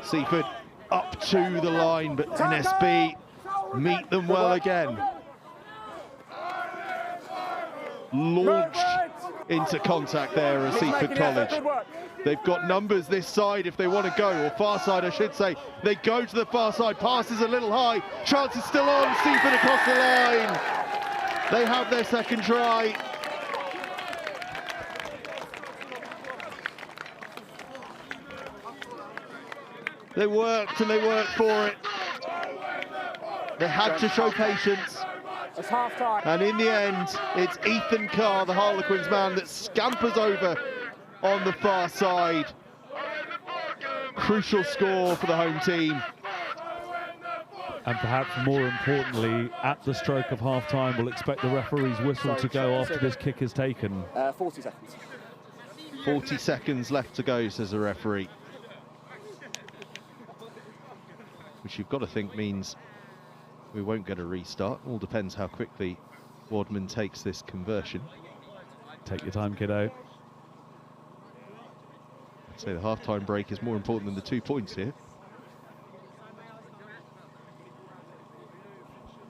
Seaford up to the line, but NSB meet them well again. Launched into contact there at Seaford College. They've got numbers this side if they want to go, or far side I should say. They go to the far side, pass is a little high, chance is still on, Seaford across the line. They have their second try. They worked and they worked for it. They had to show patience. It's half time. And in the end, it's Ethan Carr, the Harlequins man, that scampers over on the far side. Crucial score for the home team. And perhaps more importantly, at the stroke of half-time, we'll expect the referee's whistle to go after this kick is taken. 40 seconds. 40 seconds left to go, says the referee. Which you've got to think means we won't get a restart. All depends how quickly Wadman takes this conversion. Take your time, kiddo. I'd say the half-time break is more important than the 2 points here.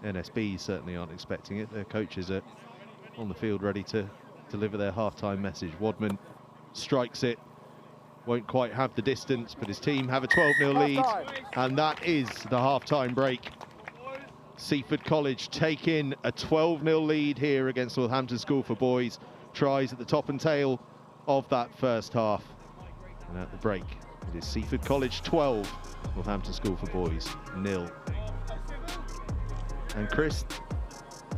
NSB certainly aren't expecting it. Their coaches are on the field ready to deliver their half-time message. Wadman strikes it. Won't quite have the distance, but his team have a 12-0 lead, and that is the half-time break. Seaford College take in a 12-0 lead here against Northampton School for boys. Tries at the top and tail of that first half. And at the break, it is Seaford College 12, Northampton School for boys 0. And Chris,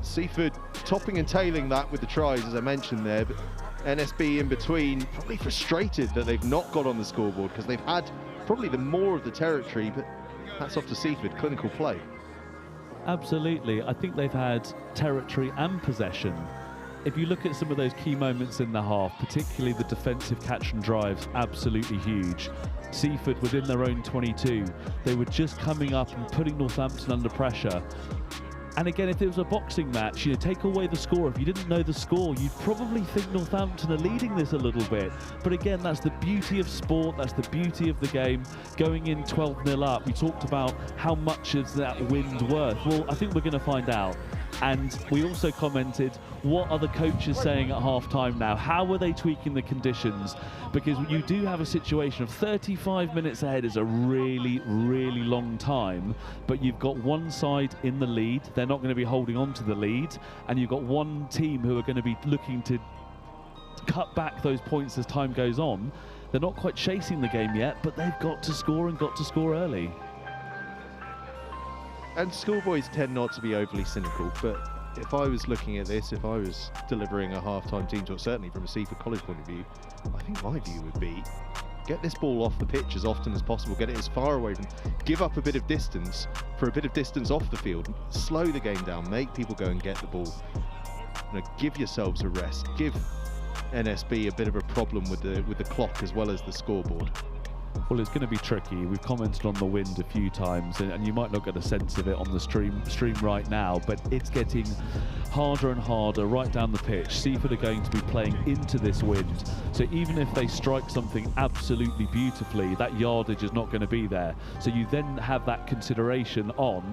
Seaford topping and tailing that with the tries, as I mentioned there, but NSB in between, probably frustrated that they've not got on the scoreboard because they've had probably the more of the territory, but hats off to Seaford, clinical play. Absolutely. I think they've had territory and possession. If you look at some of those key moments in the half, particularly the defensive catch and drives, absolutely huge. Seaford within their own 22, they were just coming up and putting Northampton under pressure. And again, if it was a boxing match, take away the score. If you didn't know the score, you'd probably think Northampton are leading this a little bit. But again, that's the beauty of sport. That's the beauty of the game. Going in 12-0 up, we talked about how much is that wind worth. Well, I think we're going to find out. And we also commented, what are the coaches saying at half-time now? How are they tweaking the conditions? Because you do have a situation of 35 minutes ahead is a really, really long time, but you've got one side in the lead. They're not going to be holding on to the lead, and you've got one team who are going to be looking to cut back those points as time goes on. They're not quite chasing the game yet, but they've got to score and got to score early. And schoolboys tend not to be overly cynical, but if I was looking at this, if I was delivering a half-time team talk, certainly from a Seaford College point of view, I think my view would be get this ball off the pitch as often as possible, get it as far away from, give up a bit of distance for a bit of distance off the field, slow the game down, make people go and get the ball. Give yourselves a rest, give NSB a bit of a problem with the clock as well as the scoreboard. Well, it's going to be tricky. We've commented on the wind a few times, and you might not get a sense of it on the stream right now, but it's getting harder and harder right down the pitch. Seaford are going to be playing into this wind, so even if they strike something absolutely beautifully, that yardage is not going to be there. So you then have that consideration on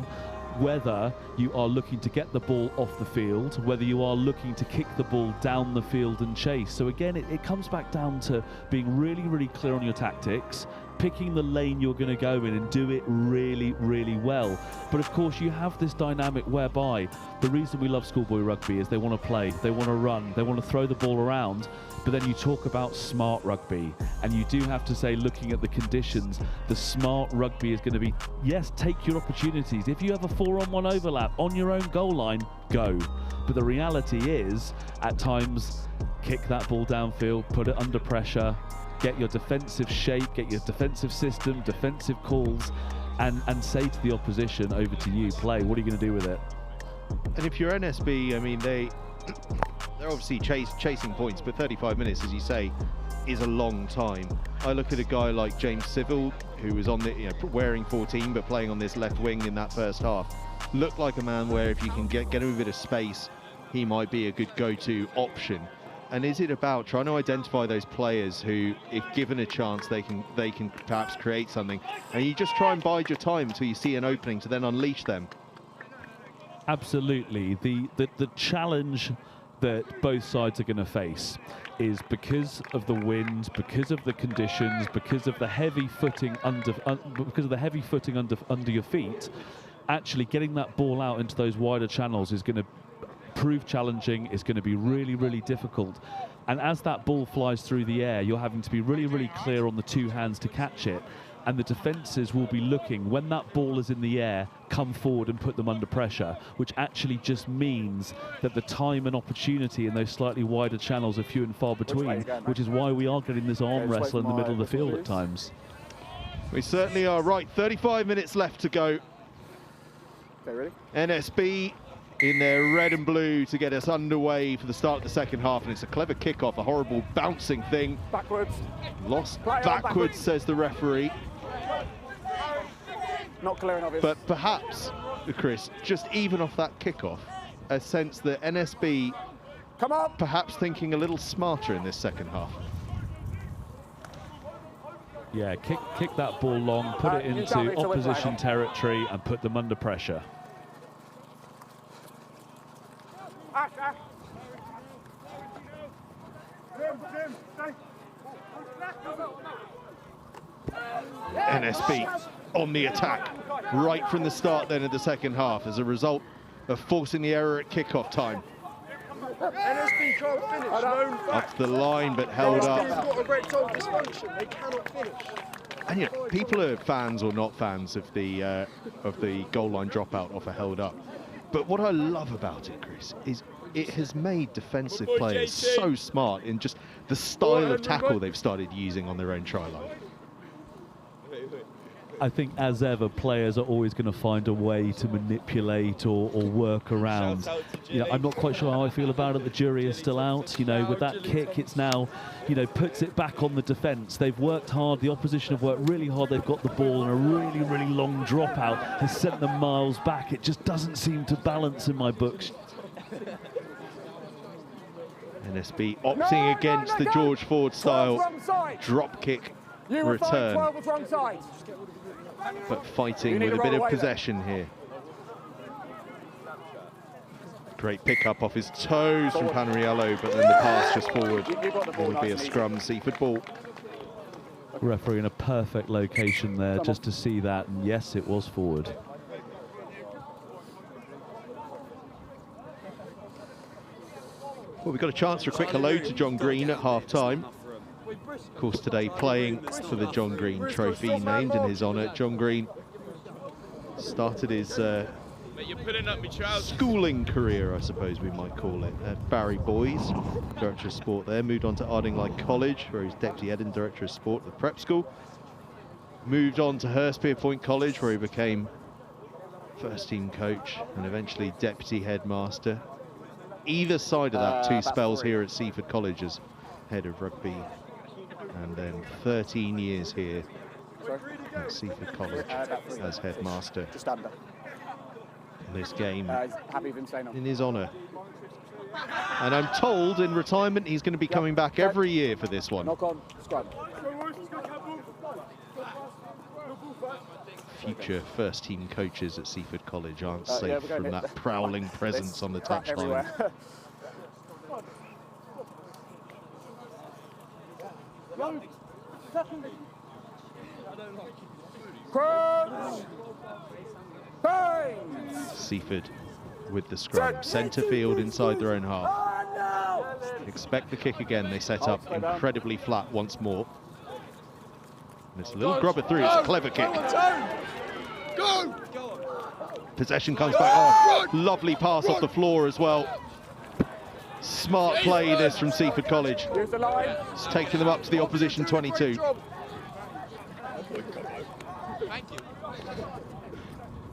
whether you are looking to get the ball off the field, whether you are looking to kick the ball down the field and chase. So again, it comes back down to being really, really clear on your tactics, picking the lane you're going to go in and do it really, really well. But of course, you have this dynamic whereby the reason we love schoolboy rugby is they want to play, they want to run, they want to throw the ball around. But then you talk about smart rugby, and you do have to say, looking at the conditions, the smart rugby is going to be, yes, take your opportunities. If you have a 4-on-1 overlap on your own goal line, go. But the reality is, at times, kick that ball downfield, put it under pressure, get your defensive shape, get your defensive system, defensive calls, and say to the opposition, over to you, play. What are you going to do with it? And if you're NSB, I mean, they're obviously chasing points, but 35 minutes, as you say, is a long time. I look at a guy like James Civil, who was on the, wearing 14 but playing on this left wing in that first half. Looked like a man where if you can get him a bit of space, he might be a good go-to option. And is it about trying to identify those players who, if given a chance, they can perhaps create something, and you just try and bide your time until you see an opening to then unleash them? Absolutely. The challenge that both sides are going to face is because of the wind, because of the conditions, because of the heavy footing under your feet. Actually, getting that ball out into those wider channels is going to prove challenging. It's going to be really, really difficult. And as that ball flies through the air, you're having to be really, really clear on the two hands to catch it. And the defences will be looking, when that ball is in the air, come forward and put them under pressure, which actually just means that the time and opportunity in those slightly wider channels are few and far between, which is why we are getting this arm wrestle in the middle of the field at times. We certainly are. Right, 35 minutes left to go. Okay, ready? NSB in their red and blue to get us underway for the start of the second half, and it's a clever kickoff, a horrible bouncing thing. Backwards. Lost backwards, says the referee. Not clear and obvious. But perhaps, Chris, just even off that kickoff, a sense that NSB come on, perhaps thinking a little smarter in this second half. Yeah, kick that ball long, put it into opposition territory and put them under pressure. NSB on the attack right from the start then of the second half as a result of forcing the error at kickoff time. NSB can't finish. Up the line but held up. NSB's got erectile dysfunction. They cannot finish. And people are fans or not fans of the goal line dropout off a held up. But what I love about it, Chris, is it has made defensive players so smart in just the style of tackle they've started using on their own try line. I think, as ever, players are always going to find a way to manipulate or work around. I'm not quite sure how I feel about it. The jury is still out. With that kick, it's now, puts it back on the defence. They've worked hard. The opposition have worked really hard. They've got the ball, and a really, really long dropout has sent them miles back. It just doesn't seem to balance in my books. NSB opting against the George Ford style drop kick return, but fighting with a bit of possession here. Great pick up off his toes from Panariello, but then the pass just forward. It will be a scrum, Seaford ball. Referee in a perfect location there just to see that, and yes, it was forward. Well, we've got a chance for a quick hello to John Green at half-time. Of course, today playing for the John Green Trophy, named in his honour. John Green started his schooling career, I suppose we might call it, at Barry Boys, Director of Sport there. Moved on to Ardingly College, where he's Deputy Head and Director of Sport at the Prep School. Moved on to Hurstpierpoint College, where he became first-team coach and eventually Deputy Headmaster. Either side of that, two spells here at Seaford College as Head of Rugby, and then 13 years here at Seaford College as Headmaster. Just under. This game happy with him in his honour. And I'm told in retirement he's going to be coming back every year for this one. Knock on, scrum. Future first-team coaches at Seaford College aren't safe from that prowling presence on the touchline. Seaford with the scrum, centre field inside their own half. Expect the kick again. They set up incredibly flat once more. And it's a little grubber through. It's a clever kick. Possession comes back. Oh, lovely pass off the floor as well. Smart play this from Seaford College. It's taking them up to the opposition 22.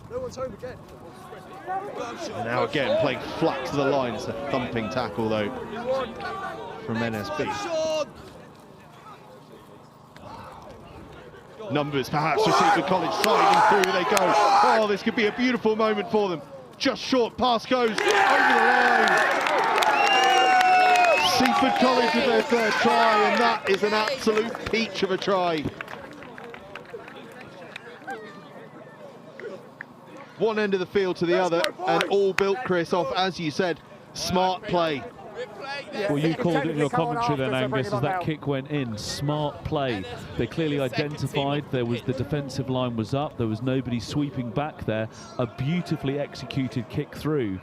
No one's home again. And now again, playing flat to the line. It's a thumping tackle, though, from NSB. Numbers perhaps for Seaford College, sliding through they go. Oh, this could be a beautiful moment for them. Just short, pass goes over the line. Seaford College with their third try, and that is an absolute peach of a try. One end of the field to the other, and all built, Chris, off, as you said, smart play. Well, you called it in your commentary then, Angus, as that kick went in. Smart play. They clearly identified there was the defensive line was up. There was nobody sweeping back there. A beautifully executed kick through.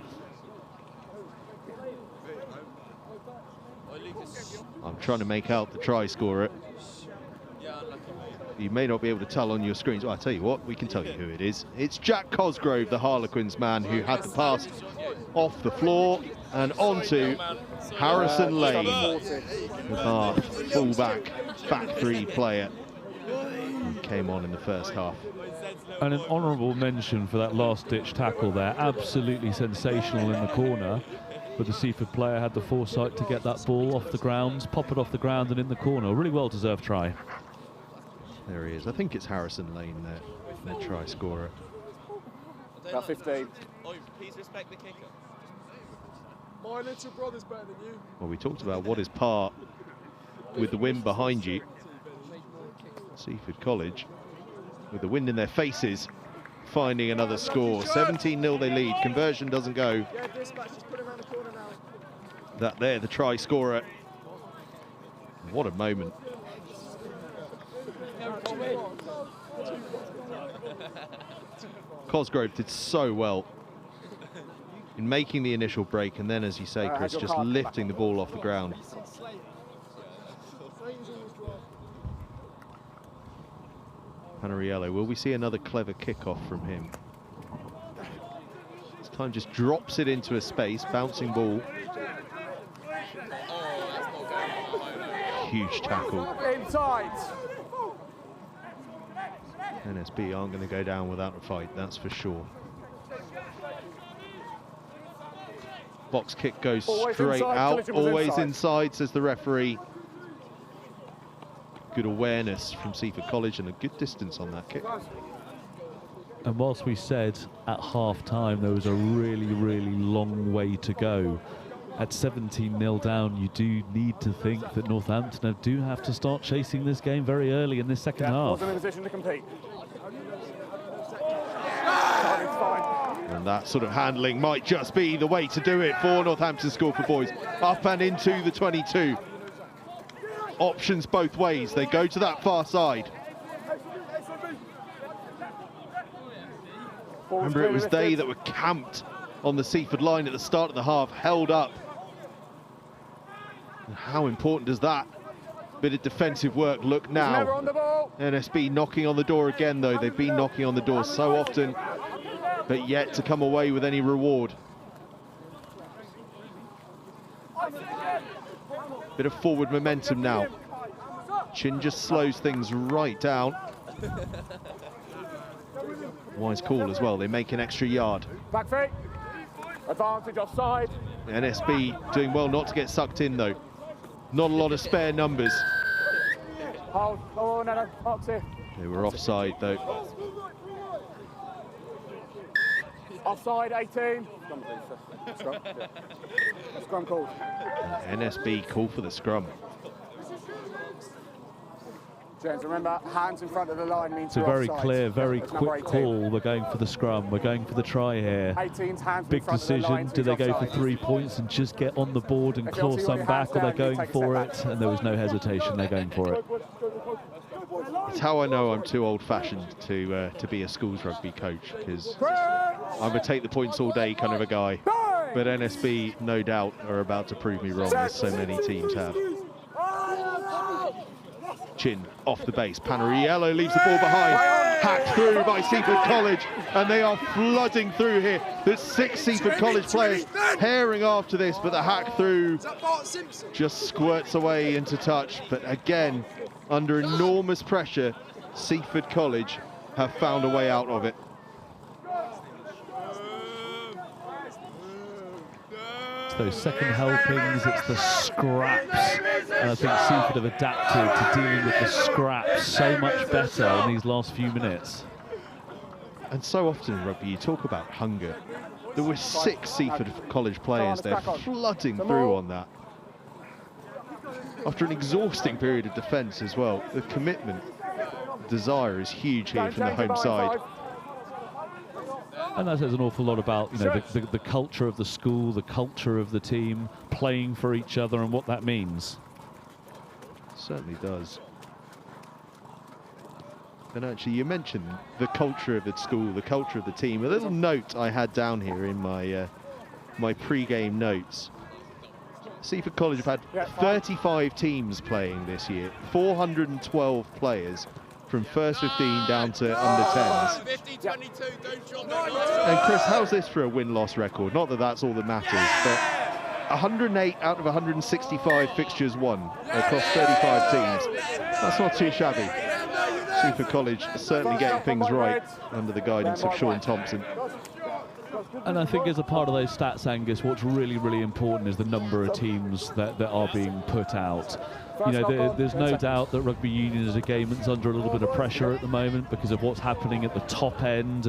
I'm trying to make out the try scorer. You may not be able to tell on your screens. Well, I'll tell you what, we can tell you who it is. It's Jack Cosgrove, the Harlequins man, who had the pass off the floor and onto Harrison Lane, the full-back, back three player who came on in the first half. And an honourable mention for that last-ditch tackle there. Absolutely sensational in the corner. But the Seaford player had the foresight to get that ball off the ground, pop it off the ground and in the corner. A really well-deserved try. There he is. I think it's Harrison Lane there, the try scorer. About 15. Please respect the kicker. My little brother's better than you. Well, we talked about what is par with the wind behind you. Seaford College, with the wind in their faces, finding another score. 17-0 they lead. Conversion doesn't go. Yeah, dispatch, just put him around the corner now. That there, the try scorer. What a moment. Cosgrove did so well in making the initial break, and then, as you say, Chris, just lifting the ball off the ground. Panariello, will we see another clever kickoff from him? This time just drops it into a space, bouncing ball. Huge tackle. Inside. NSB aren't going to go down without a fight, that's for sure. Box kick goes straight out, always inside, says the referee. Good awareness from Seaford College and a good distance on that kick. And whilst we said at half-time there was a really, really long way to go, at 17-0 down, you do need to think that Northampton do have to start chasing this game very early in this second half. Wasn't in a position to compete. And that sort of handling might just be the way to do it for Northampton School for boys. Up and into the 22. Options both ways. They go to that far side. Remember, it was they that were camped on the Seaford line at the start of the half, held up. And how important does that bit of defensive work look now? NSB knocking on the door again, though. They've been knocking on the door so often, but yet to come away with any reward. Bit of forward momentum now. Chin just slows things right down. Wise call as well. They make an extra yard. Back feet. Advantage offside. NSB doing well not to get sucked in, though. Not a lot of spare numbers. Hold. Oh, no, box here. They were offside, though. Offside, 18. Scrum. Scrum called. NSB call for the scrum. James, remember, hands in front of the line means it's a very clear, very quick call. We're going for the scrum. We're going for the try here. 18's hands Big decision. Do they go for 3 points and just get on the board and claw some back, or they're going for it? And there was no hesitation. They're going for it. It's how I know I'm too old-fashioned to be a schools rugby coach, because I'm a take the points all day kind of a guy. But NSB, no doubt, are about to prove me wrong, as so many teams have. Chin off the base. Panariello leaves the ball behind. Hacked through by Seaford College, and they are flooding through here. There's 6 Seaford College players herring after this, but the hack through just squirts away into touch. But again, under enormous pressure, Seaford College have found a way out of it. It's those second helpings, it's the scraps, and I think Seaford have adapted to dealing with the scraps so much better in these last few minutes. And so often in rugby you talk about hunger. There were 6 Seaford College players there flooding through on that. After an exhausting period of defence as well, the commitment, desire is huge here from the home side. And that says an awful lot about, you know, the culture of the school, the culture of the team, playing for each other and what that means. Certainly does. And actually, you mentioned the culture of the school, the culture of the team. A little note I had down here in my my pre-game notes. Seaford College have had 35 teams playing this year, 412 players from first 15 down to under 10s. And Chris, how's this for a win-loss record? Not that that's all that matters, but 108 out of 165 fixtures won across 35 teams. That's not too shabby. Seaford College certainly getting things right under the guidance of Sean Thompson. And I think as a part of those stats, Angus, what's really, really important is the number of teams that are being put out. You know, there's no doubt that rugby union is a game that's under a little bit of pressure at the moment because of what's happening at the top end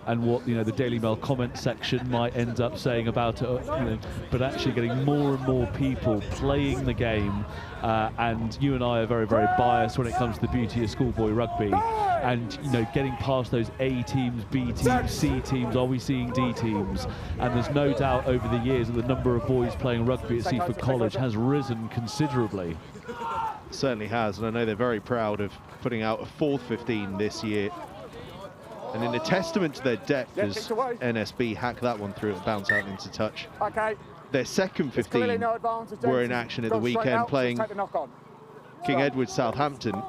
and what, you know, the Daily Mail comment section might end up saying about it, you know, but actually getting more and more people playing the game. And you and I are very, very biased when it comes to the beauty of schoolboy rugby. And, you know, getting past those A teams, B teams, C teams, are we seeing D teams? And there's no doubt over the years that the number of boys playing rugby at Seaford College has risen considerably. Certainly has, and I know they're very proud of putting out a 4th 15 this year. And in a testament to their depth, as NSB hack that one through and bounce out into touch. Their second 15 were in action at the weekend playing King Edward Southampton,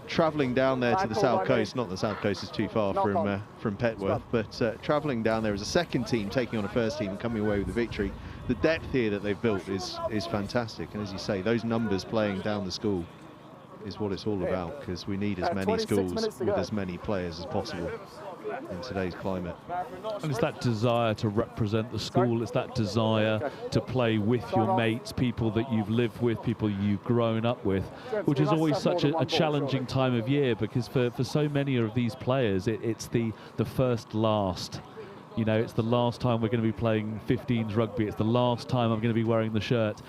travelling down there to the south coast. Not the south coast is too far from Petworth, but travelling down there as a second team, taking on a first team and coming away with the victory. The depth here that they've built is fantastic, and as you say, those numbers playing down the school is what it's all about, because we need as many schools with as many players as possible in today's climate. And it's that desire to represent the school, it's that desire to play with your mates, people that you've lived with, people you've grown up with, which is always such a challenging time of year, because for so many of these players, it's the first last. You know, it's the last time we're going to be playing 15s rugby. It's the last time I'm going to be wearing the shirt.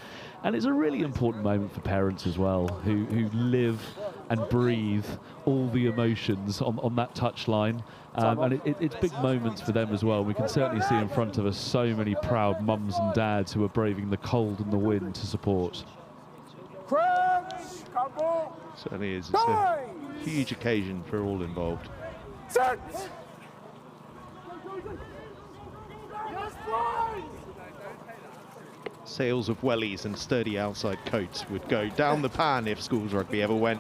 And it's a really important moment for parents as well, who live and breathe all the emotions on that touchline. And it's big moments for them as well. We can certainly see in front of us so many proud mums and dads who are braving the cold and the wind to support. Certainly is. It's a huge occasion for all involved. Sales of wellies and sturdy outside coats would go down the pan if schools rugby ever went.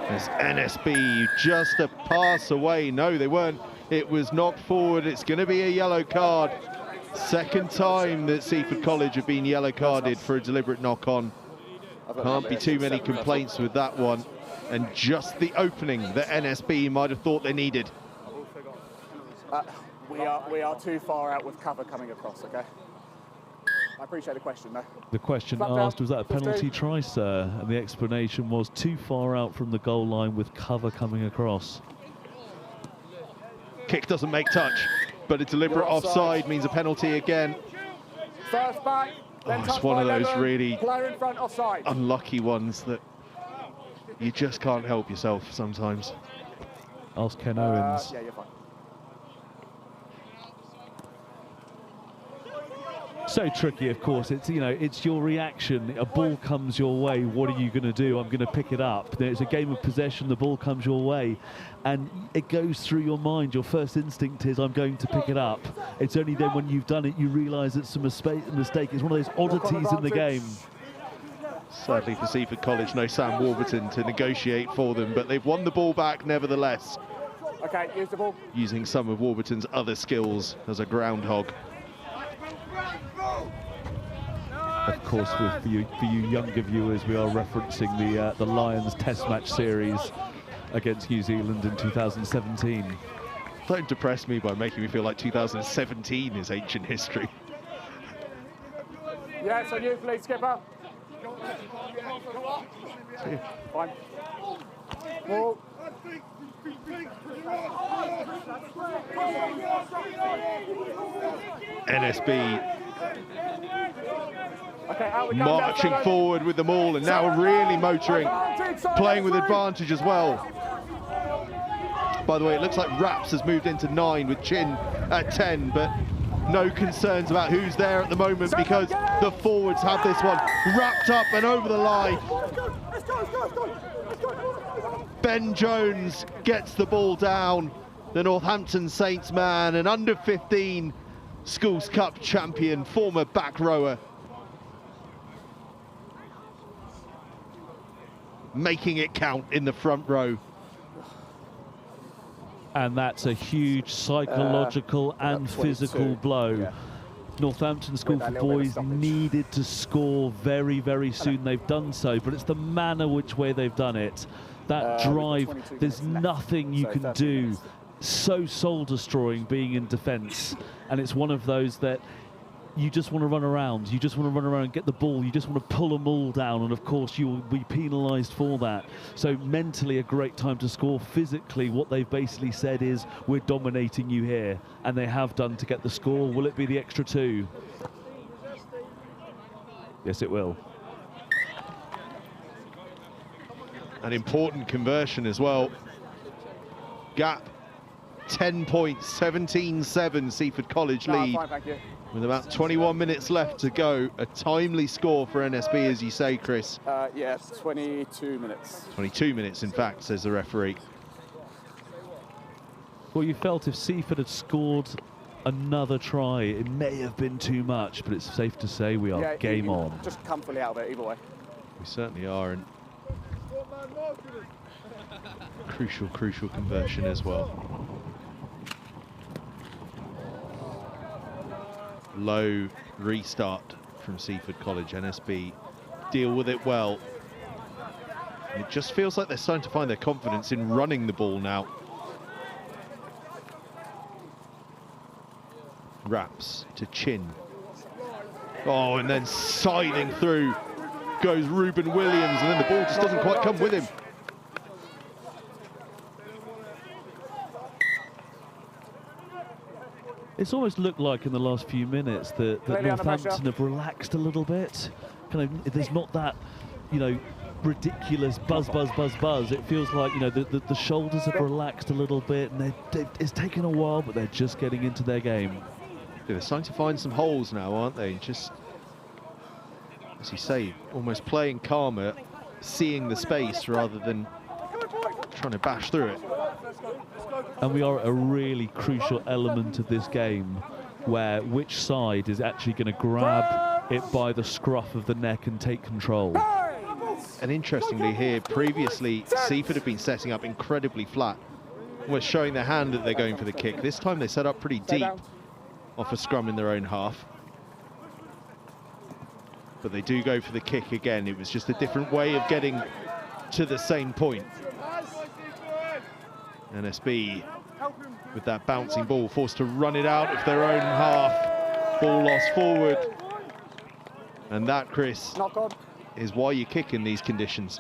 As NSB just a pass away. No, they weren't. It was knocked forward. It's going to be a yellow card. Second time that Seaford College have been yellow carded for a deliberate knock-on. Can't be too many complaints with that one. And just the opening that NSB might have thought they needed. We are too far out with cover coming across, okay? I appreciate the question, though. The question asked, was that a penalty try, sir? And the explanation was too far out from the goal line with cover coming across. Kick doesn't make touch, but a deliberate offside means a penalty again. First back, it's one of those really unlucky ones that you just can't help yourself sometimes. Ask Ken Owens. Yeah, you're fine. So tricky, of course. It's, you know, it's your reaction. A ball comes your way. What are you going to do? I'm going to pick it up. It's a game of possession. The ball comes your way, and it goes through your mind. Your first instinct is, I'm going to pick it up. It's only then when you've done it you realise it's a mistake. It's one of those oddities in the game. Sadly for Seaford College, no Sam Warburton to negotiate for them, but they've won the ball back nevertheless. Okay, use the ball. Using some of Warburton's other skills as a groundhog. Of course, for you younger viewers, we are referencing the Lions Test match series against New Zealand in 2017. Don't depress me by making me feel like 2017 is ancient history. Yeah, it's on you, please, skipper. Fine. Ball. NSB Okay, out we go, marching go. forward with them all, and now really motoring, playing with advantage as well. By the way, it looks like Raps has moved into 9 with Chin at 10, but no concerns about who's there at the moment because the forwards have this one wrapped up and over the line. Ben Jones gets the ball down, the Northampton Saints man, an under-15 Schools Cup champion, former back rower, making it count in the front row. And that's a huge psychological and physical blow. Yeah. Northampton School for Boys needed to score very, very soon. They've done so, but it's the manner which way they've done it. That drive, there's nothing you can do. So soul-destroying being in defence. And it's one of those that you just want to run around. You just want to run around and get the ball. You just want to pull them all down. And, of course, you will be penalised for that. So mentally a great time to score. Physically, what they've basically said is, we're dominating you here. And they have done to get the score. Will it be the extra 2? Yes, it will. An important conversion as well. Gap 10 points, 17-7 Seaford College lead. Fine, thank you. With about 21 minutes left to go. A timely score for NSB, as you say, Chris. Yeah, 22 minutes. 22 minutes, in fact, says the referee. Well, you felt if Seaford had scored another try, it may have been too much, but it's safe to say we are game on. Just comfortably out of it, either way. We certainly are, and crucial conversion as well. Low restart from Seaford College. NSB deal with it well. And it just feels like they're starting to find their confidence in running the ball now. Raps to Chin. Oh, and then siding through goes Ruben Williams, and then the ball just doesn't quite come with him. It's almost looked like in the last few minutes that Northampton have relaxed a little bit. Kind of, there's not that, you know, ridiculous buzz. It feels like, you know, the shoulders have relaxed a little bit, and it's taken a while, but they're just getting into their game. Yeah, they're starting to find some holes now, aren't they? Just, as you say, almost playing calmer, seeing the space rather than trying to bash through it. And we are at a really crucial element of this game where which side is actually going to grab it by the scruff of the neck and take control. And interestingly here, previously, Seaford have been setting up incredibly flat. We're showing their hand that they're going for the kick. This time they set up pretty deep off a scrum in their own half. But they do go for the kick again. It was just a different way of getting to the same point. NSB with that bouncing ball, forced to run it out of their own half. Ball lost forward. And that, Chris, is why you kick in these conditions.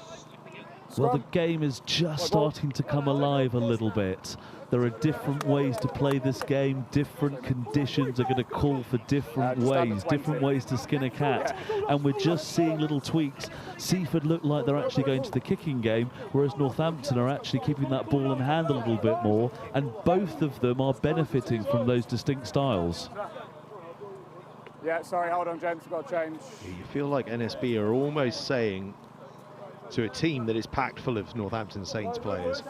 Well, the game is just starting to come alive a little bit. There are different ways to play this game. Different conditions are going to call for different ways to skin a cat. And we're just seeing little tweaks. Seaford look like they're actually going to the kicking game, whereas Northampton are actually keeping that ball in hand a little bit more. And both of them are benefiting from those distinct styles. Yeah, sorry, hold on, gents, got to change. You feel like NSB are almost saying to a team that is packed full of Northampton Saints players,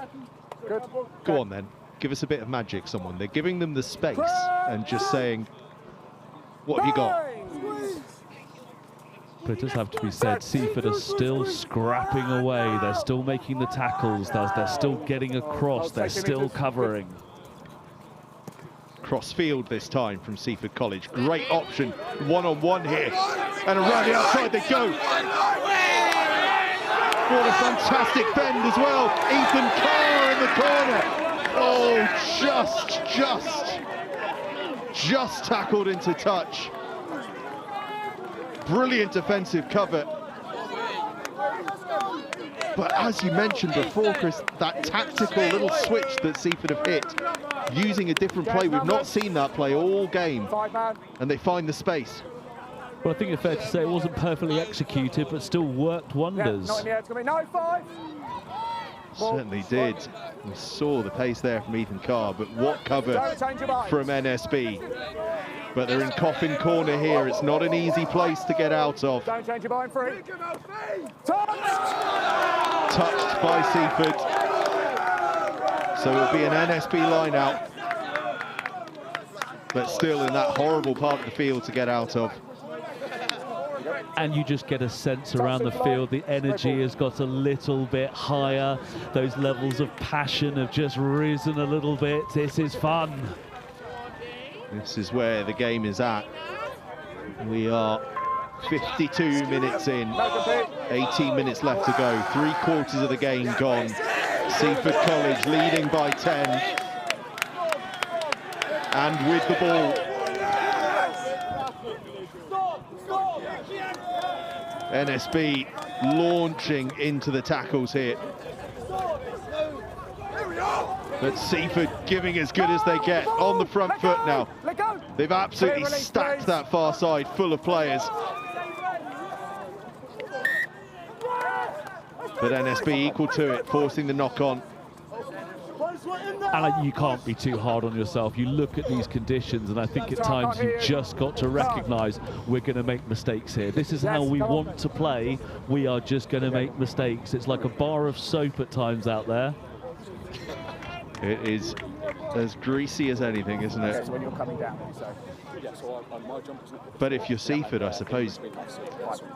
Good. Go on then, give us a bit of magic, someone. They're giving them the space and just saying, what have you got? But it does have to be said, Seaford are still scrapping away. They're still making the tackles. They're still getting across. They're still covering. Cross field this time from Seaford College. Great option, one-on-one here. And around the outside they go. What a fantastic bend as well. Ethan Carr in the corner. Oh, just tackled into touch. Brilliant defensive cover. But as you mentioned before, Chris, that tactical little switch that Seaford have hit, using a different play, we've not seen that play all game, and they find the space. Well, I think it's fair to say it wasn't perfectly executed, but still worked wonders. Not in the air, it's going to be no 5. Certainly did. We saw the pace there from Ethan Carr, but what cover from NSB. But they're in coffin corner here. It's not an easy place to get out of. Don't change your mind, free. Touched by Seaford. So it'll be an NSB line out. But still in that horrible part of the field to get out of. And you just get a sense around the field, the energy has got a little bit higher. Those levels of passion have just risen a little bit. This is fun. This is where the game is at. We are 52 minutes in, 18 minutes left to go, 3/4 of the game gone. Seaford College leading by 10. And with the ball. NSB launching into the tackles here. But Seaford giving as good as they get on the front foot now. They've absolutely stacked that far side full of players. But NSB equal to it, forcing the knock on. And you can't be too hard on yourself. You look at these conditions, and I think at times you've just got to recognise we're going to make mistakes here. This is how we want to play. We are just going to make mistakes. It's like a bar of soap at times out there. It is as greasy as anything, isn't it? When you're coming down, But if you're Seaford, I suppose,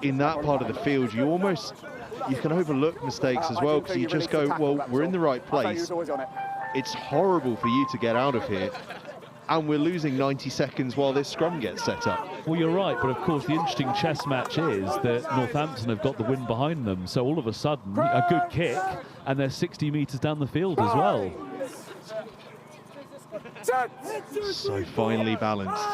in that part of the field, you can overlook mistakes as well, because you just go, well, we're in the right place. It's horrible for you to get out of here, and we're losing 90 seconds while this scrum gets set up. Well, you're right, but of course the interesting chess match is that Northampton have got the win behind them, so all of a sudden, a good kick, and they're 60 metres down the field as well. So finely balanced.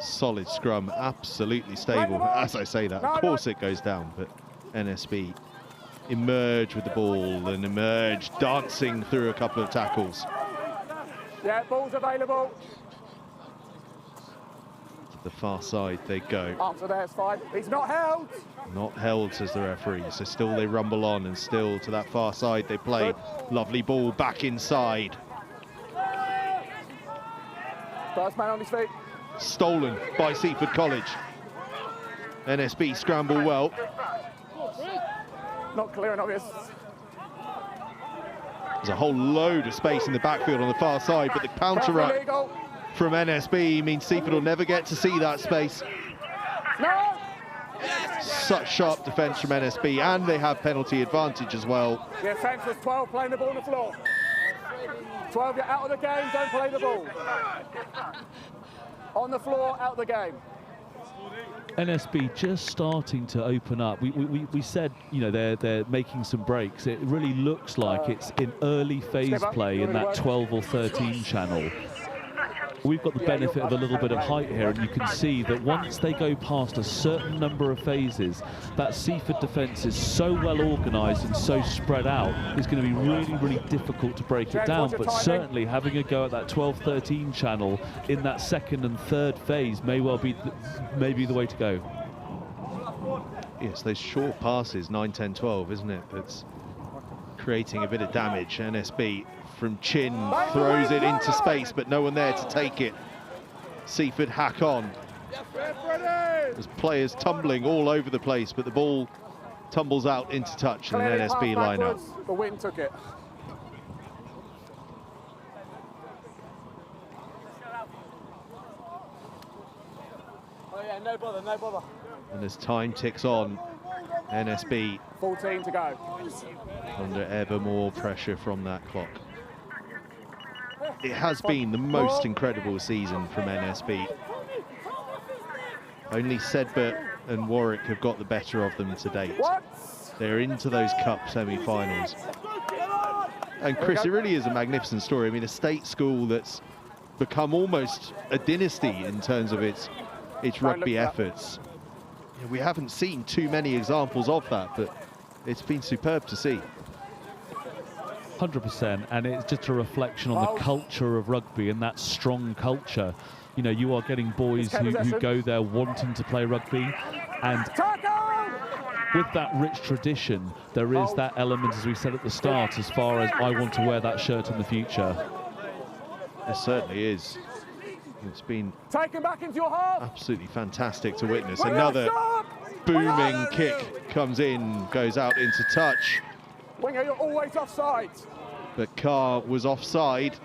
Solid scrum, absolutely stable. As I say that, of course it goes down, but NSB emerge with the ball and emerge dancing through a couple of tackles. Yeah, ball's available. To the far side they go. Answer there, it's fine. He's not held. Not held, says the referee. So still they rumble on, and still to that far side they play. Lovely ball back inside. First man on his feet. Stolen by Seaford College. NSB scramble well. Not clear and obvious. There's a whole load of space in the backfield on the far side, but the counter-up from NSB means Seaford will never get to see that space. No! Such sharp defence from NSB, and they have penalty advantage as well. The offence was 12 playing the ball on the floor. 12, you're out of the game, don't play the ball. On the floor, out of the game. NSB just starting to open up. We said, you know, they're making some breaks. It really looks like it's in early phase play in that 12 or 13 channel. We've got the benefit of a little bit of height here, and you can see that once they go past a certain number of phases, that Seaford defence is so well organised and so spread out, it's going to be really, really difficult to break it down. But certainly having a go at that 12-13 channel in that second and third phase may well be maybe the way to go. Yes, those short passes, 9, 10, 12, isn't it? That's creating a bit of damage. NSB from Chin throws it into space, but no one there to take it. Seaford hack on. There's players tumbling all over the place, but the ball tumbles out into touch and an NSB line-out. The wind took it. Oh yeah, no bother, no bother. And as time ticks on, NSB 14 to go. under ever more pressure from that clock. It has been the most incredible season from NSB. Only Sedberg and Warwick have got the better of them to date. They're into those cup semi-finals. And Chris, it really is a magnificent story. I mean, a state school that's become almost a dynasty in terms of its rugby efforts. You know, we haven't seen too many examples of that, but it's been superb to see. 100%, and it's just a reflection on the culture of rugby and that strong culture. You know, you are getting boys who go there wanting to play rugby, and with that rich tradition, there is that element, as we said at the start, as far as I want to wear that shirt in the future. There certainly is. It's been absolutely fantastic to witness. Another booming kick comes in, goes out into touch. Winger, you're always offside. But Carr was offside.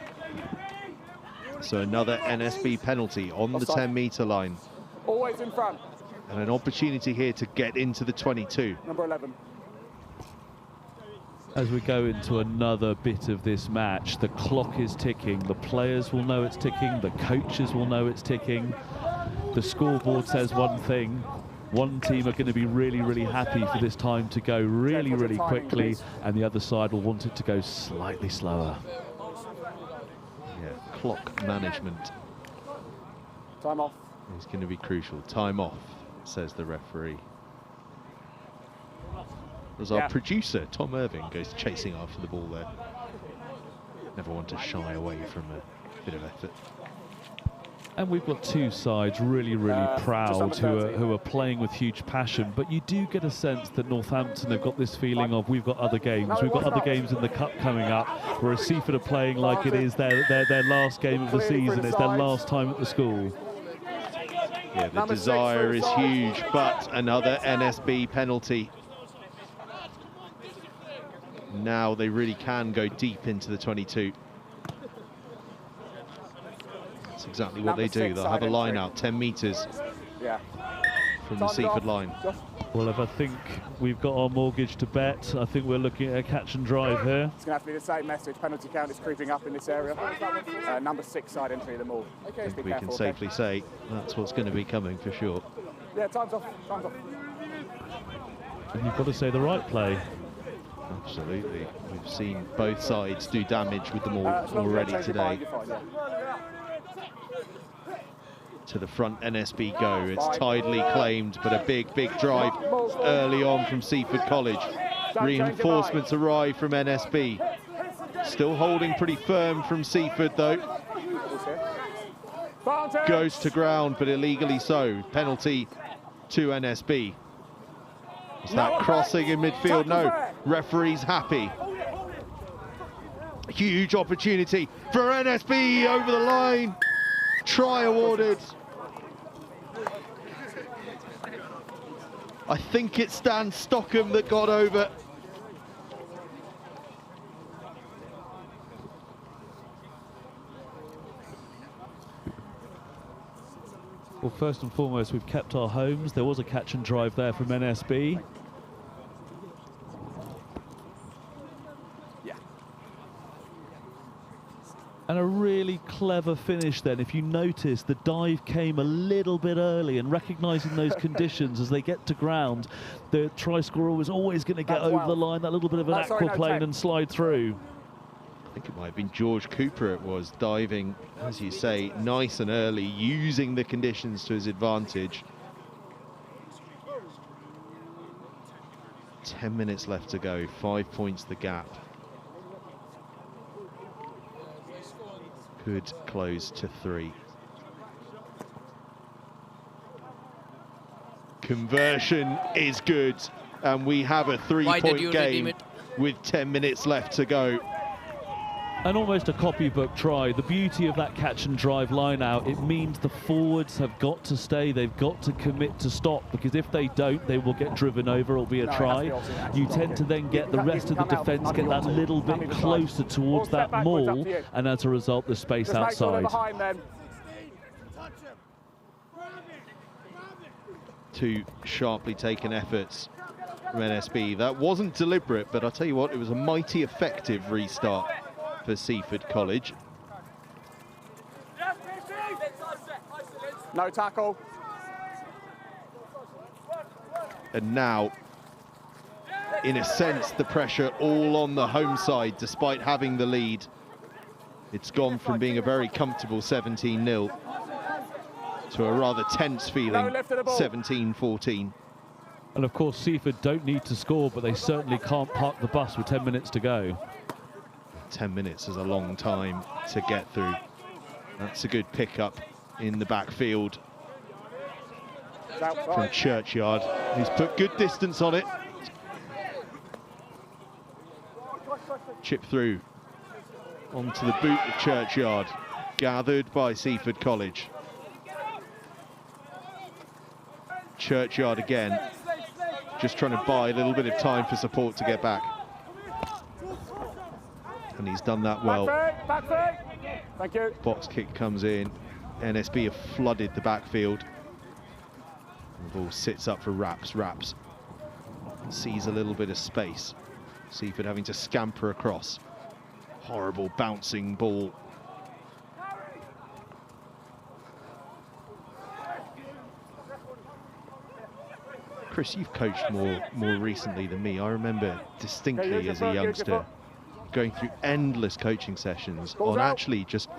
So another NSB penalty on the 10-metre line. Always in front. And an opportunity here to get into the 22. Number 11. As we go into another bit of this match, the clock is ticking. The players will know it's ticking. The coaches will know it's ticking. The scoreboard says one thing. One team are going to be really, really happy for this time to go really, really quickly, and the other side will want it to go slightly slower. Yeah, clock management. Time off. Is going to be crucial. Time off, says the referee. As our producer, Tom Irving, goes chasing after the ball there. Never want to shy away from a bit of effort. And we've got two sides really, really proud who are playing with huge passion. But you do get a sense that Northampton have got this feeling of we've got other games. We've got other games in the cup coming up, whereas Seaford are playing like it is their last game of the season. It's their last time at the school. Yeah, the desire is huge, but another NSB penalty. Now they really can go deep into the 22. That's exactly what they do. They'll have a line out 10 metres from the Seaford line. Well, if I think we've got our mortgage to bet, I think we're looking at a catch and drive here. It's going to have to be the same message. Penalty count is creeping up in this area. Number 6 side entry of them all. I think we can safely say that's what's going to be coming for sure. Yeah, time's off. Time's off. And you've got to say the right play. Absolutely. We've seen both sides do damage with them all already today. To the front NSB go. It's tidily claimed, but a big, big drive early on from Seaford College. Reinforcements arrive from NSB. Still holding pretty firm from Seaford though. Goes to ground, but illegally so. Penalty to NSB. Is that crossing in midfield? No. Referee's happy. Huge opportunity for NSB over the line. Try awarded. I think it's Stan Stockham that got over. Well, first and foremost, we've kept our homes. There was a catch and drive there from NSB. And a really clever finish then. If you notice, the dive came a little bit early, and recognising those conditions as they get to ground, the try scorer was always going to get over the line, that little bit of an aquaplane and slide through. I think it might have been George Cooper it was, diving, as you say, nice and early, using the conditions to his advantage. 10 minutes left to go, 5 points the gap. Could close to 3. Conversion is good, and we have a 3-point game with 10 minutes left to go. And almost a copybook try. The beauty of that catch and drive line out, it means the forwards have got to stay, they've got to commit to stop, because if they don't, they will get driven over, it'll be a try. You tend to then get the rest of the defence get that little bit closer towards that maul, and as a result, the space outside. Two sharply taken efforts from NSB. That wasn't deliberate, but I'll tell you what, it was a mighty effective restart for Seaford College. No tackle. And now, in a sense, the pressure all on the home side, despite having the lead. It's gone from being a very comfortable 17-0 to a rather tense feeling 17-14. And of course, Seaford don't need to score, but they certainly can't park the bus with 10 minutes to go. 10 minutes is a long time to get through. That's a good pickup in the backfield from Churchyard. He's put good distance on it. Chip through onto the boot of Churchyard, gathered by Seaford College. Churchyard again, just trying to buy a little bit of time for support to get back. And he's done that well. Thank you. Box kick comes in. NSB have flooded the backfield. The ball sits up for Raps. Raps sees a little bit of space. Seaford having to scamper across. Horrible bouncing ball. Chris, you've coached more recently than me. I remember distinctly as a youngster going through endless coaching sessions on actually just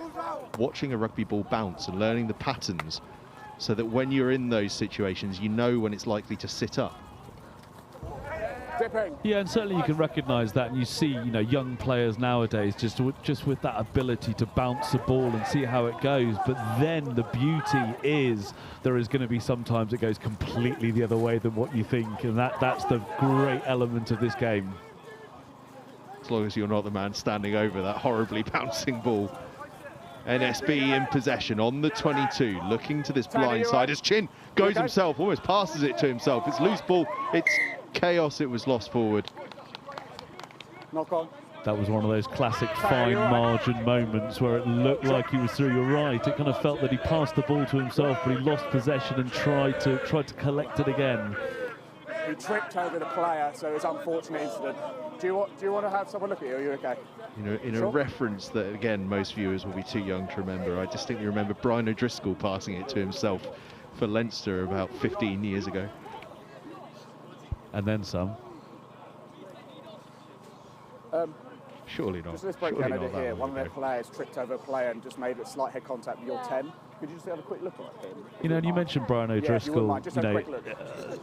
watching a rugby ball bounce and learning the patterns, so that when you're in those situations, you know when it's likely to sit up. Yeah, and certainly you can recognise that, and you see, you know, young players nowadays just with that ability to bounce the ball and see how it goes. But then the beauty is there is going to be sometimes it goes completely the other way than what you think, and that's the great element of this game. As long as you're not the man standing over that horribly bouncing ball. NSB in possession on the 22, looking to this blind side as Chin goes himself, almost passes it to himself. It's loose ball, it's chaos, it was lost forward. Knock on. That was one of those classic fine margin moments where it looked like he was through. You're right, it kind of felt that he passed the ball to himself, but he lost possession and tried to collect it again. He tripped over the player, so it's an unfortunate incident. Do you want to have someone look at you? Are you okay? You know, in a reference that, again, most viewers will be too young to remember, I distinctly remember Brian O'Driscoll passing it to himself for Leinster about 15 years ago. And then some. Surely not. Just this breakdown over here, one of their players tripped over a player and just made a slight head contact with your 10. Could you just have a quick look at him? You know, and you mentioned Brian O'Driscoll, you know,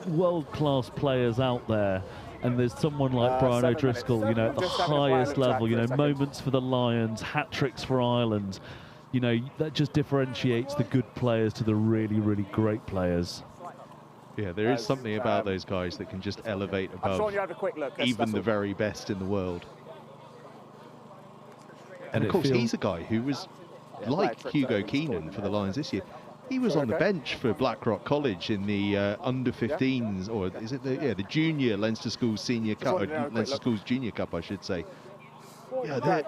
world-class players out there, and there's someone like Brian O'Driscoll, you know, at the highest level, you know, moments for the Lions, hat-tricks for Ireland, you know, that just differentiates the good players to the really, really great players. Yeah, there is something about those guys that can just elevate above even the very best in the world. And of course, he's a guy who was like Hugo Keenan for the Lions this year. He was on the bench for Blackrock College in the under-15s, or is it the junior Leinster School's Senior Cup, or Leinster School's Junior Cup, I should say. Yeah,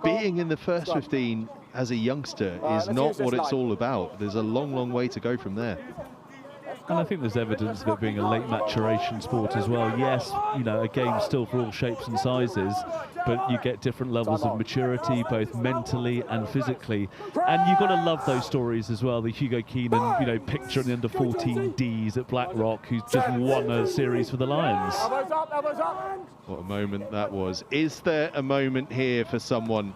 being in the first 15 as a youngster is not what it's all about. There's a long, long way to go from there. And I think there's evidence of it being a late maturation sport as well. Yes, you know, a game still for all shapes and sizes, but you get different levels of maturity, both mentally and physically. And you've got to love those stories as well. The Hugo Keenan, you know, picture in the under-14 Ds at Blackrock, who's just won a series for the Lions. What a moment that was. Is there a moment here for someone?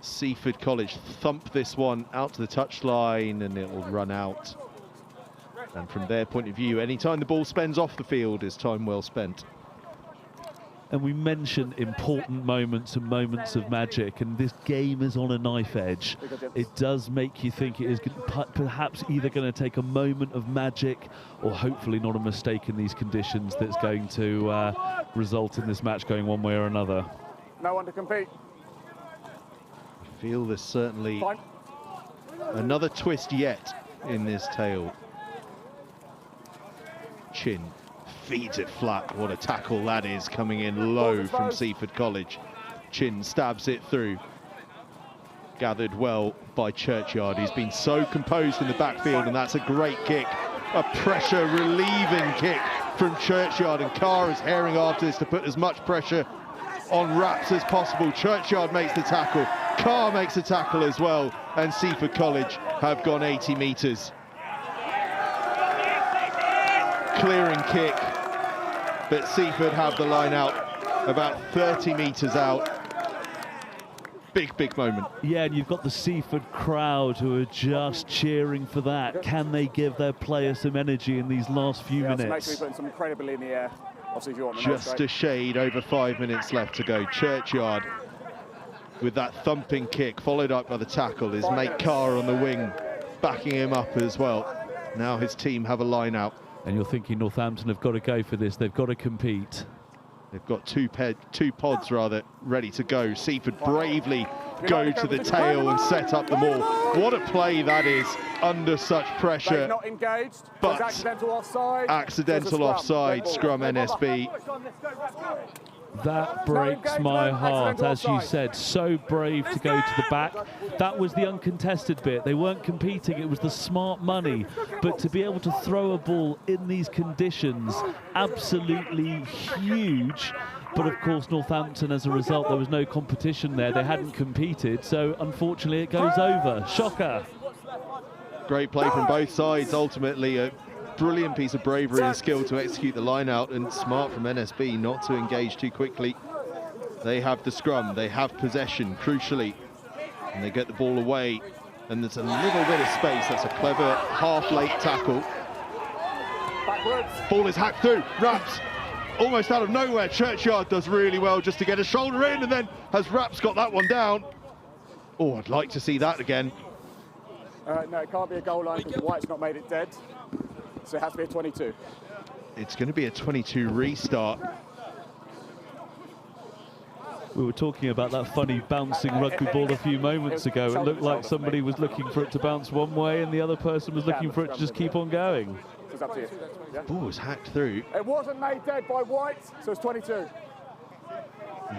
Seaford College thump this one out to the touchline and it'll run out. And from their point of view, any time the ball spends off the field is time well spent. And we mentioned important moments and moments of magic, and this game is on a knife edge. It does make you think it is perhaps either going to take a moment of magic or hopefully not a mistake in these conditions that's going to result in this match going one way or another. No one to compete. I feel there's certainly another twist yet in this tale. Chin feeds it flat. What a tackle that is, coming in low from Seaford College. Chin stabs it through. Gathered well by Churchyard. He's been so composed in the backfield, and that's a great kick. A pressure relieving kick from Churchyard, and Carr is herring after this to put as much pressure on Raps as possible. Churchyard makes the tackle. Carr makes the tackle as well, and Seaford College have gone 80 metres. clearing kick, but Seaford have the line out about 30 metres out. Big moment. Yeah, and you've got the Seaford crowd who are just cheering for that. Can they give their players some energy in these last few minutes? Make sure you're putting some incredibly in the air. Obviously, if you want Just a shade over 5 minutes left to go. Churchyard with that thumping kick, followed up by the tackle. His mate Carr on the wing, backing him up as well. Now his team have a line out. And you're thinking Northampton have got to go for this. They've got to compete. They've got two pods ready to go. Seaford bravely go to the tail and set up the maul. What a play that is under such pressure. They've not engaged, but accidental offside. Accidental offside, scrum NSB. That breaks my heart, as you said. So brave to go to the back. That was the uncontested bit. They weren't competing, it was the smart money. But to be able to throw a ball in these conditions, absolutely huge. But of course, Northampton, as a result, there was no competition there. They hadn't competed, so unfortunately it goes over. Shocker. Great play from both sides. Ultimately, a brilliant piece of bravery and skill to execute the line out, and smart from NSB not to engage too quickly. They have the scrum, they have possession, crucially, and they get the ball away, and there's a little bit of space. That's a clever half-late tackle. Ball is hacked through, Raps almost out of nowhere. Churchyard does really well just to get a shoulder in, and then has Raps got that one down. Oh, I'd like to see that again. No, it can't be a goal line because White's not made it dead. So it has to be a 22. It's going to be a 22 restart. We were talking about that funny bouncing rugby ball a few moments ago. It looked like somebody was looking for it to bounce one way and the other person was looking for it to just keep on going. It's up to you. Yeah? Ball was hacked through. It wasn't made dead by White, so it's 22.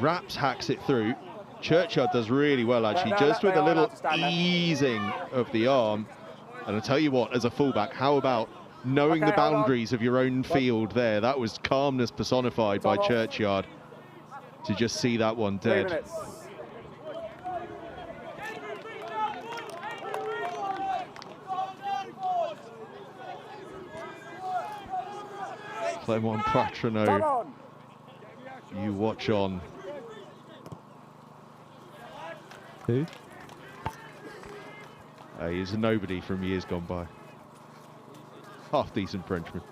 Raps hacks it through. Churchyard does really well, actually, just with a little easing of the arm. And I'll tell you what, as a fullback, how about knowing the boundaries of your own field there? That was calmness personified by Churchyard. To just see that one dead. Clement Patroneau, you watch on. Who? He's a nobody from years gone by. Half-decent Frenchman.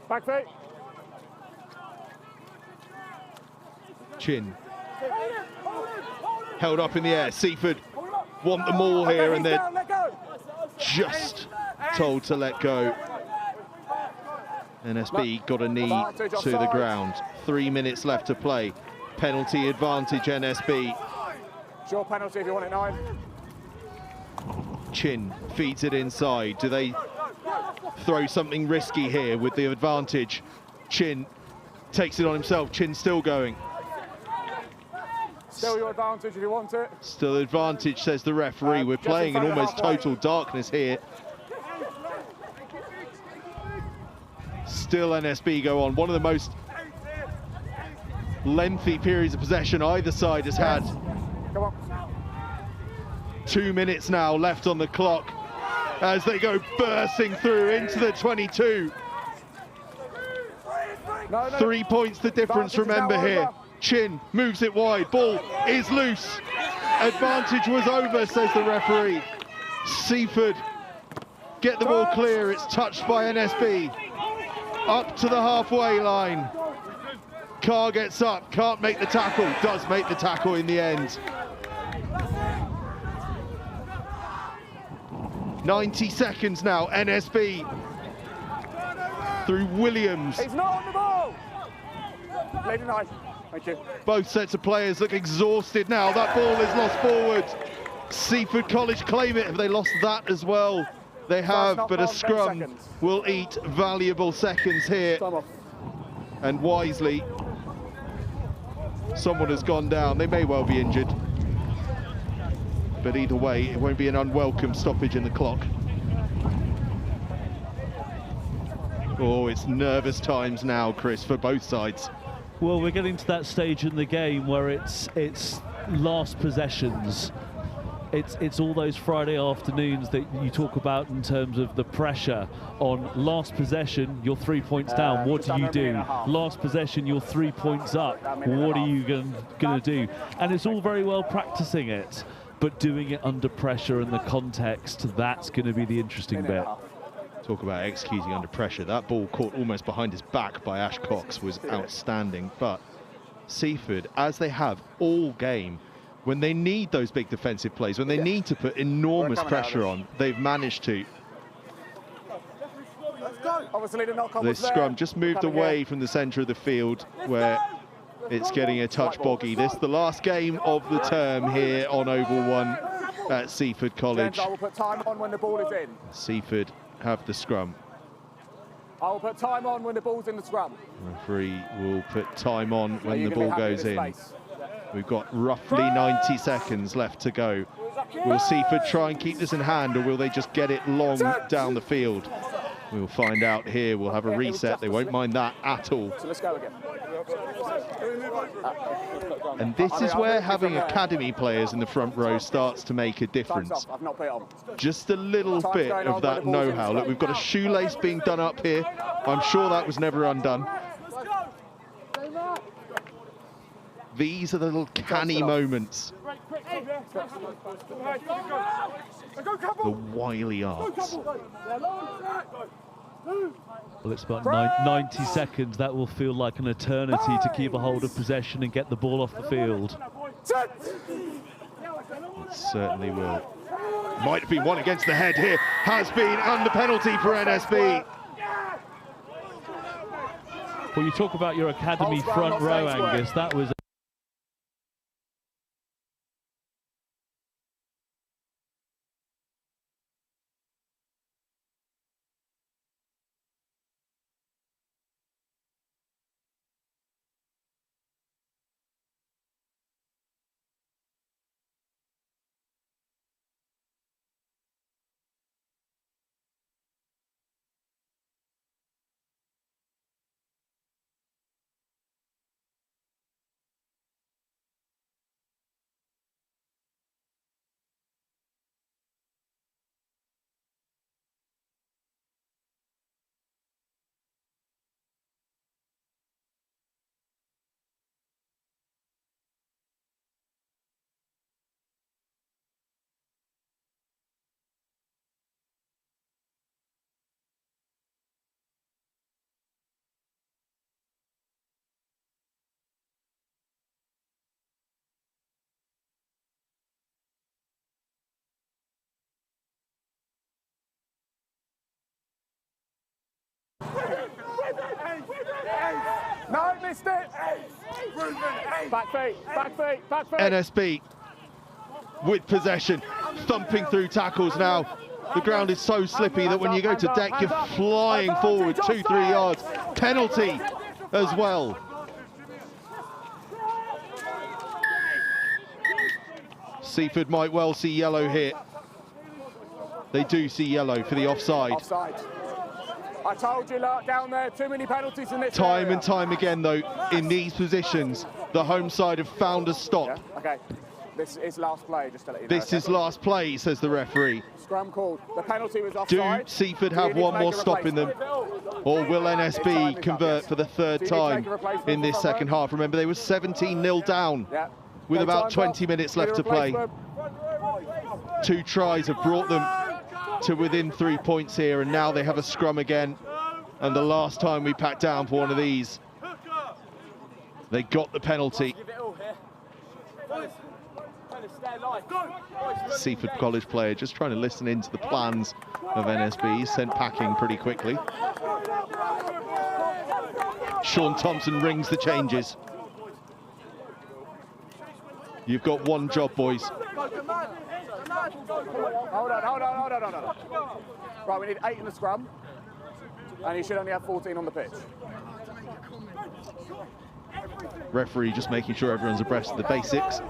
Back feet. Chin. Held up in the air. Seaford want the maul here, and they're just told to let go. NSB got a knee to the ground. 3 minutes left to play. Penalty advantage NSB. Sure penalty if you want it, 9. Chin feeds it inside. Do they throw something risky here with the advantage? Chin takes it on himself. Chin still going. Still your advantage if you want it. Still advantage, says the referee. We're playing in almost total darkness here. Still NSB go on. One of the most lengthy periods of possession either side has had. Come on. 2 minutes now left on the clock as they go bursting through into the 22. 3 points the difference, remember here. Chin moves it wide, ball is loose. Advantage was over, says the referee. Seaford get the ball clear, it's touched by NSB. Up to the halfway line. Carr gets up, can't make the tackle, does make the tackle in the end. 90 seconds now, NSB through Williams. He's not on the ball. Lady Knight, thank you. Both sets of players look exhausted now. That ball is lost forward. Seaford College claim it. Have they lost that as well? They have, but a scrum will eat valuable seconds here. And wisely, someone has gone down. They may well be injured. But either way, it won't be an unwelcome stoppage in the clock. Oh, it's nervous times now, Chris, for both sides. Well, we're getting to that stage in the game where it's last possessions. it's all those Friday afternoons that you talk about in terms of the pressure on last possession, you're 3 points down. What do you do? Last possession, you're 3 points up. What are you going to do? And it's all very well practicing it, but doing it under pressure and the context, that's going to be the interesting bit. Talk about executing under pressure. That ball caught almost behind his back by Ash Cox was outstanding. But Seaford, as they have all game, when they need those big defensive plays, when they need to put enormous pressure on, they've managed to. The scrum just moved away from the centre of the field where it's getting a touch boggy. This is the last game of the term here on Oval 1 at Seaford College. I will put time on when the ball is in. Seaford have the scrum. I will put time on when the ball's in the scrum. Referee will put time on when the ball goes in. We've got roughly 90 seconds left to go. Will Seaford try and keep this in hand, or will they just get it long down the field? We'll find out here. We'll have a reset. They won't mind that at all. So let's go again. And this is where having academy players in the front row starts to make a difference. Just a little bit of that know-how. Look, we've got a shoelace being done up here. I'm sure that was never undone. These are the little canny moments. The wily arts. Well, it's about 90 seconds. That will feel like an eternity to keep a hold of possession and get the ball off the field. It certainly will. Might have been one against the head here. Has been under penalty for NSB. Well, you talk about your academy front row, Angus. That was No, missed it! Back feet, back feet, back feet! NSB with possession, thumping through tackles now. The ground is so slippy that when you go to deck, you're flying forward 2-3 yards. Penalty as well. Seaford might well see yellow here. They do see yellow for the offside. I told you, down there, too many penalties in this Time area. and time again, though, in these positions, the home side have found a stop. Yeah, okay, this is last play, just to let you know. This is last play, says the referee. Scrum called. The penalty was Do offside. Seaford have one more stop in them, or will NSB convert for the third time in this second half? Remember, they were 17-0 down with about 20 minutes left to play. 2 tries have brought them to within 3 points here, and now they have a scrum again. And the last time we packed down for one of these, they got the penalty. Seaford College player just trying to listen into the plans of NSB. He's sent packing pretty quickly. Sean Thompson rings the changes. You've got one job, boys. Hold on. Right, we need 8 in the scrum, and you should only have 14 on the pitch. Referee just making sure everyone's abreast of the basics.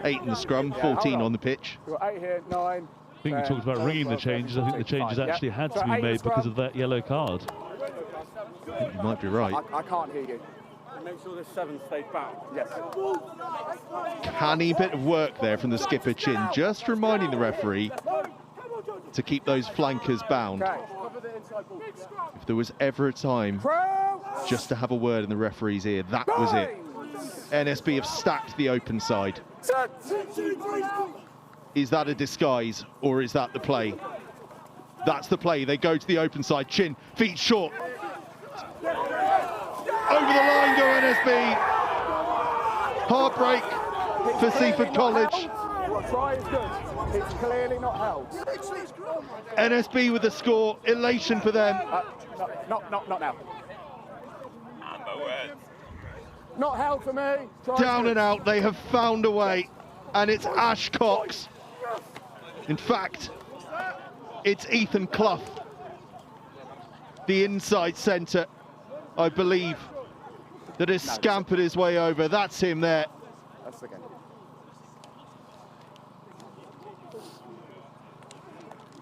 8 in the scrum, 14 on the pitch. We've got 8 here, 9. I think you talked about ringing the changes. I think the changes actually had to be made because of that yellow card. I think you might be right. I can't hear you. Make sure the 7 stays back. Yes. Canny bit of work there from the skipper, Chin, just reminding the referee to keep those flankers bound. If there was ever a time just to have a word in the referee's ear, that was it. NSB have stacked the open side. Is that a disguise, or is that the play? That's the play. They go to the open side. Chin, feet short. Over the line go NSB. Heartbreak for Seaford College. Try is good. It's clearly not held. NSB with the score. Elation for them. Not now. Not held for me. Down and out. They have found a way. And it's Ash Cox. In fact, it's Ethan Clough, the inside centre, I believe, that has scampered his way over. That's him there. That's the game.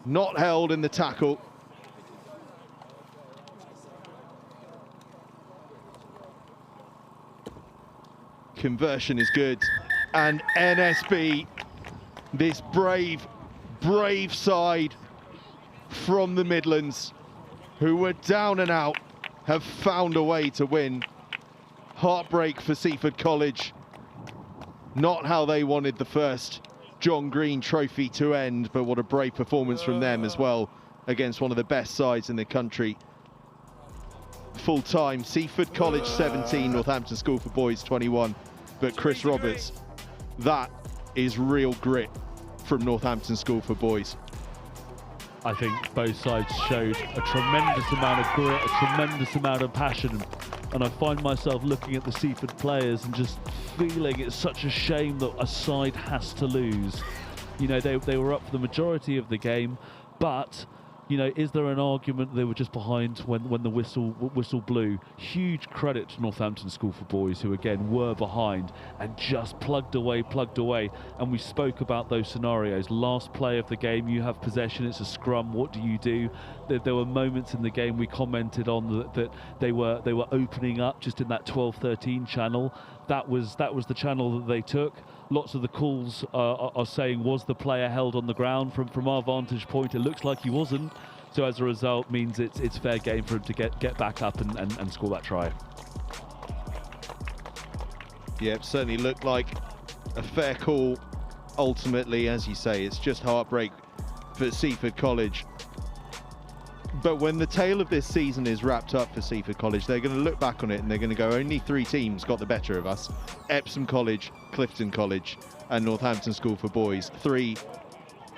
Not held in the tackle. Conversion is good. And NSB, this brave side from the Midlands, who were down and out, have found a way to win. Heartbreak for Seaford College. Not how they wanted the first John Green Trophy to end, but what a brave performance from them as well against one of the best sides in the country. Full time, Seaford College 17, Northampton School for Boys 21. But Chris Roberts, that is real grit from Northampton School for Boys. I think both sides showed a tremendous amount of grit, a tremendous amount of passion, and I find myself looking at the Seaford players and just feeling it's such a shame that a side has to lose. You know, they were up for the majority of the game, but you know, is there an argument they were just behind when the whistle blew? Huge credit to Northampton School for Boys, who again were behind and just plugged away. And we spoke about those scenarios. Last play of the game, you have possession, it's a scrum. What do you do? There were moments in the game we commented on that they were opening up just in that 12-13 channel. That was the channel that they took. Lots of the calls are saying, was the player held on the ground? From our vantage point, it looks like he wasn't. So as a result, means it's fair game for him to get back up and score that try. Yeah, it certainly looked like a fair call. Ultimately, as you say, it's just heartbreak for Seaford College. But when the tale of this season is wrapped up for Seaford College, they're going to look back on it and they're going to go, only 3 teams got the better of us. Epsom College, Clifton College and Northampton School for Boys. 3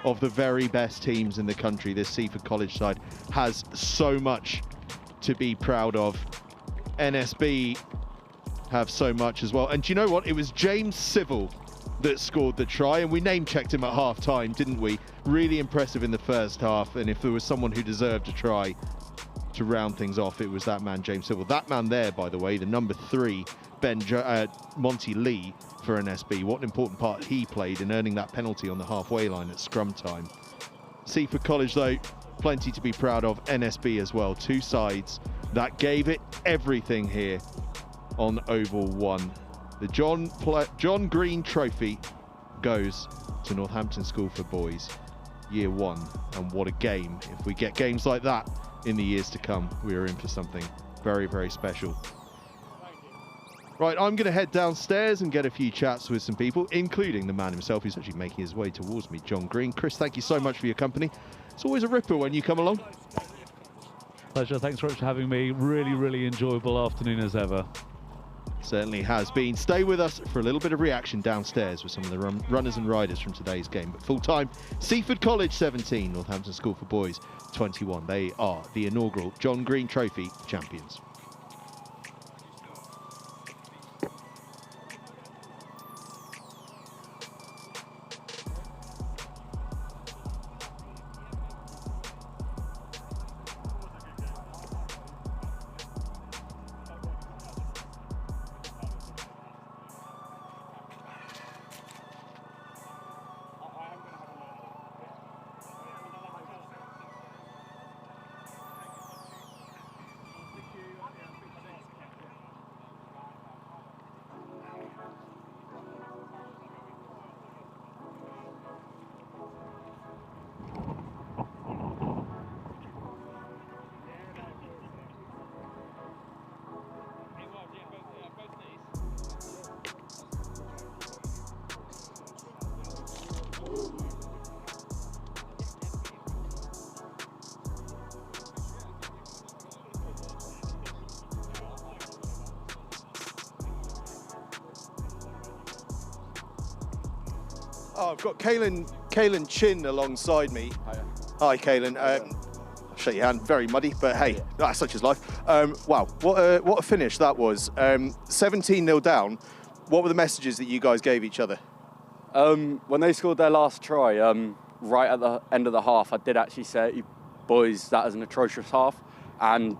of the very best teams in the country. This Seaford College side has so much to be proud of. NSB have so much as well. And do you know what? It was James Civil that scored the try, and we name-checked him at half-time, didn't we? Really impressive in the first half, and if there was someone who deserved a try to round things off, it was that man, James Civil. That man there, by the way, the number 3, Monty Lee for NSB. What an important part he played in earning that penalty on the halfway line at scrum time. Seaford College, though, plenty to be proud of. NSB as well. 2 sides that gave it everything here on Oval 1. The John Green Trophy goes to Northampton School for Boys, Year 1. And what a game. If we get games like that in the years to come, we are in for something very, very special. Right, I'm going to head downstairs and get a few chats with some people, including the man himself who's actually making his way towards me, John Green. Chris, thank you so much for your company. It's always a ripper when you come along. Pleasure. Thanks very much for having me. Really, really enjoyable afternoon as ever. Certainly has been. Stay with us for a little bit of reaction downstairs with some of the runners and riders from today's game. But full time, Seaford College 17, Northampton School for Boys 21. They are the inaugural John Green Trophy champions. Oh, I've got Caelan Chin alongside me. Hiya. Hi, Caelan. I'll shake your hand, very muddy, but hey, that's such is life. Wow, what a finish that was. 17-0 down. What were the messages that you guys gave each other? When they scored their last try, right at the end of the half, I did actually say, boys, that is an atrocious half. And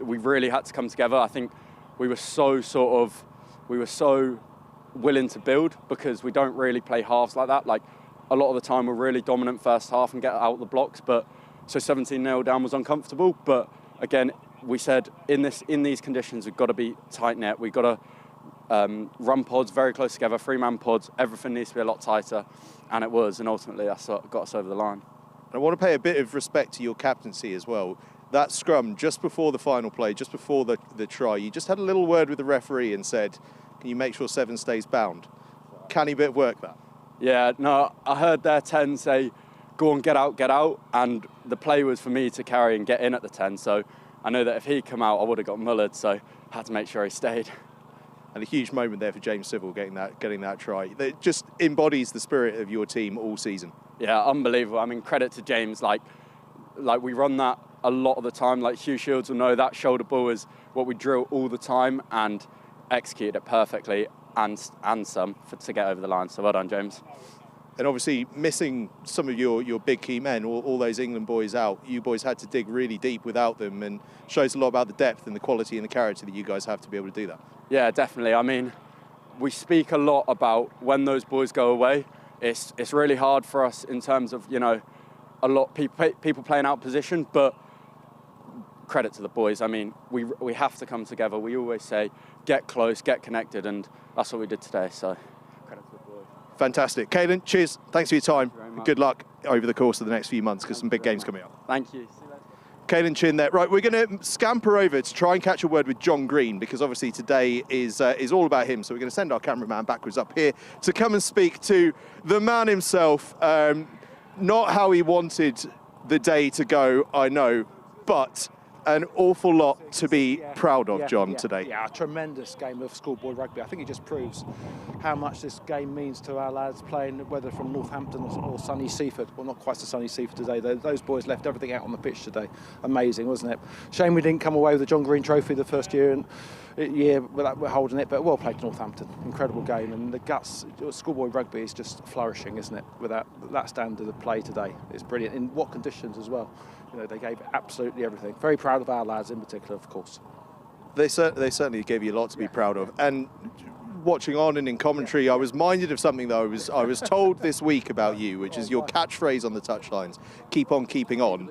we really had to come together. I think we were so willing to build, because we don't really play halves like that. Like, a lot of the time we're really dominant first half and get out the blocks, but so 17-0 down was uncomfortable. But again, we said in these conditions we've got to be tight knit. We've got to run pods very close together, 3-man pods. Everything needs to be a lot tighter, and it was. And ultimately, that's what got us over the line. I want to pay a bit of respect to your captaincy as well. That scrum just before the final play, just before the try, you just had a little word with the referee and said, "Can you make sure 7 stays bound?" Canny bit of work, that. Yeah, no, I heard their 10 say, "Go on, get out," and the play was for me to carry and get in at the 10. So I know that if he'd come out, I would have got mullered. So I had to make sure he stayed. And a huge moment there for James Civil getting that try. That just embodies the spirit of your team all season. Yeah, unbelievable. I mean, credit to James. Like we run that a lot of the time. Like Hugh Shields will know, that shoulder ball is what we drill all the time, and executed it perfectly and some to get over the line. So well done, James. And obviously missing some of your big key men, all those England boys out, you boys had to dig really deep without them, and shows a lot about the depth and the quality and the character that you guys have to be able to do that. Yeah, definitely. I mean, we speak a lot about when those boys go away. It's really hard for us in terms of, you know, a lot of people playing out position, but credit to the boys. I mean, we have to come together. We always say, get close, get connected, and that's what we did today. So credit to the boys. Fantastic. Caelan, cheers. Thanks for your time. Good luck over the course of the next few months, because some big games coming up. Thank you. See you later. Caelan Chin there. Right, we're going to scamper over to try and catch a word with John Green, because obviously today is all about him. So we're going to send our cameraman backwards up here to come and speak to the man himself. Not how he wanted the day to go, I know, but an awful lot to be proud of, John, today. Yeah, a tremendous game of schoolboy rugby. I think it just proves how much this game means to our lads playing, whether from Northampton or sunny Seaford. Well, not quite so sunny Seaford today. Those boys left everything out on the pitch today. Amazing, wasn't it? Shame we didn't come away with the John Green Trophy the first year without holding it, but well played Northampton. Incredible game, and the guts. Schoolboy rugby is just flourishing, isn't it? With that standard of play today, it's brilliant. In what conditions as well? You know, they gave absolutely everything. Very proud of our lads in particular, of course. They certainly gave you a lot to be proud of. And watching on and in commentary, I was minded of something that I was told this week about you, which is your catchphrase on the touchlines: "Keep on keeping on."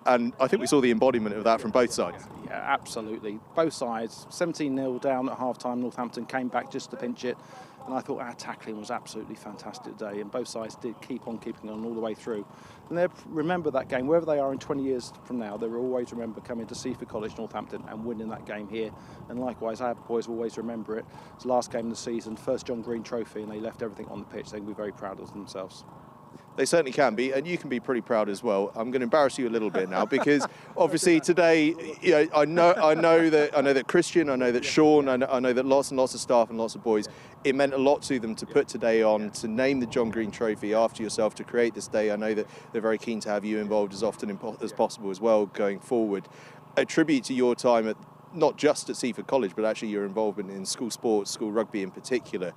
And I think we saw the embodiment of that from both sides. Yeah, absolutely. Both sides. 17-0 down at half-time. Northampton came back just to pinch it. And I thought our tackling was absolutely fantastic today. And both sides did keep on keeping on all the way through. And they'll remember that game, wherever they are in 20 years from now, they will always remember coming to Seaford College, Northampton, and winning that game here. And likewise, our boys will always remember it. It's the last game of the season, first John Green Trophy, and they left everything on the pitch. They can be very proud of themselves. They certainly can be, and you can be pretty proud as well. I'm going to embarrass you a little bit now, because obviously today, you know, I know that Christian, I know that Sean, I know that lots and lots of staff and lots of boys, it meant a lot to them to put today on, to name the John Green Trophy after yourself, to create this day. I know that they're very keen to have you involved as often as possible as well going forward. A tribute to your time at not just at Seaford College, but actually your involvement in school sports, school rugby in particular.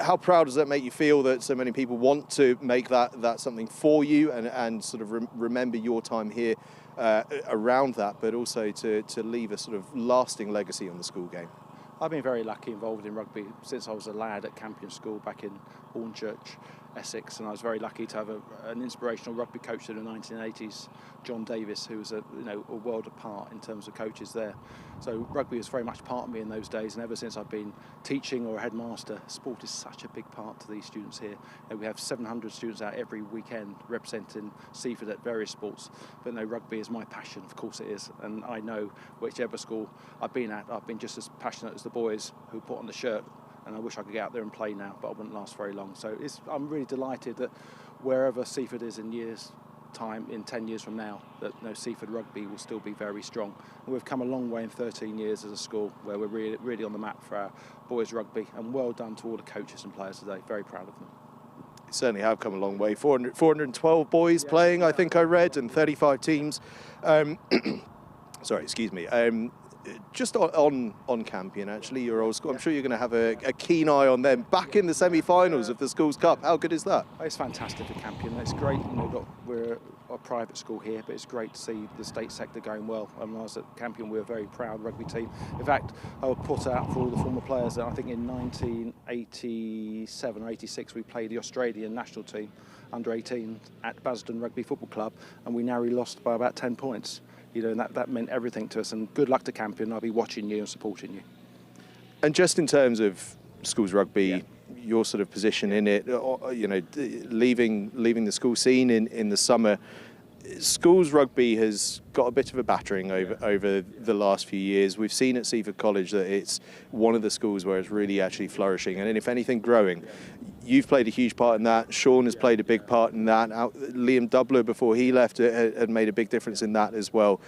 How proud does that make you feel that so many people want to make that something for you, and sort of remember your time here around that, but also to leave a sort of lasting legacy on the school game? I've been very lucky involved in rugby since I was a lad at Campion School back in Hornchurch, Essex, and I was very lucky to have an inspirational rugby coach in the 1980s, John Davis, who was a world apart in terms of coaches there. So rugby was very much part of me in those days, and ever since I've been teaching or a headmaster, sport is such a big part to these students here. And we have 700 students out every weekend representing Seaford at various sports, but no, rugby is my passion, of course it is, and I know whichever school I've been at, I've been just as passionate as the boys who put on the shirt. And I wish I could get out there and play now, but I wouldn't last very long. So I'm really delighted that wherever Seaford is in years' time, in 10 years from now, that Seaford rugby will still be very strong. And we've come a long way in 13 years as a school, where we're really on the map for our boys rugby. And well done to all the coaches and players today. Very proud of them. Certainly have come a long way. 412 boys playing, I think I read, and 35 teams. Sorry, excuse me. Just on Campion, actually, your old school, I'm sure you're going to have a keen eye on them back in the semi-finals of the Schools Cup. How good is that? It's fantastic for Campion. It's great. You know, we're a private school here, but it's great to see the state sector going well. When I was at Campion, we were a very proud rugby team. In fact, I would put out for all the former players that I think in 1987 or 86 we played the Australian national team under 18 at Basildon Rugby Football Club, and we narrowly lost by about 10 points. You know, and that meant everything to us. And good luck to Campion. I'll be watching you and supporting you. And just in terms of schools rugby, your sort of position in it, you know, leaving the school scene in the summer, schools rugby has got a bit of a battering over the last few years. We've seen at Seaford College that it's one of the schools where it's really actually flourishing, and if anything, growing. You've played a huge part in that. Sean has played a big part in that. Liam Dubler, before he left, had made a big difference in that as well.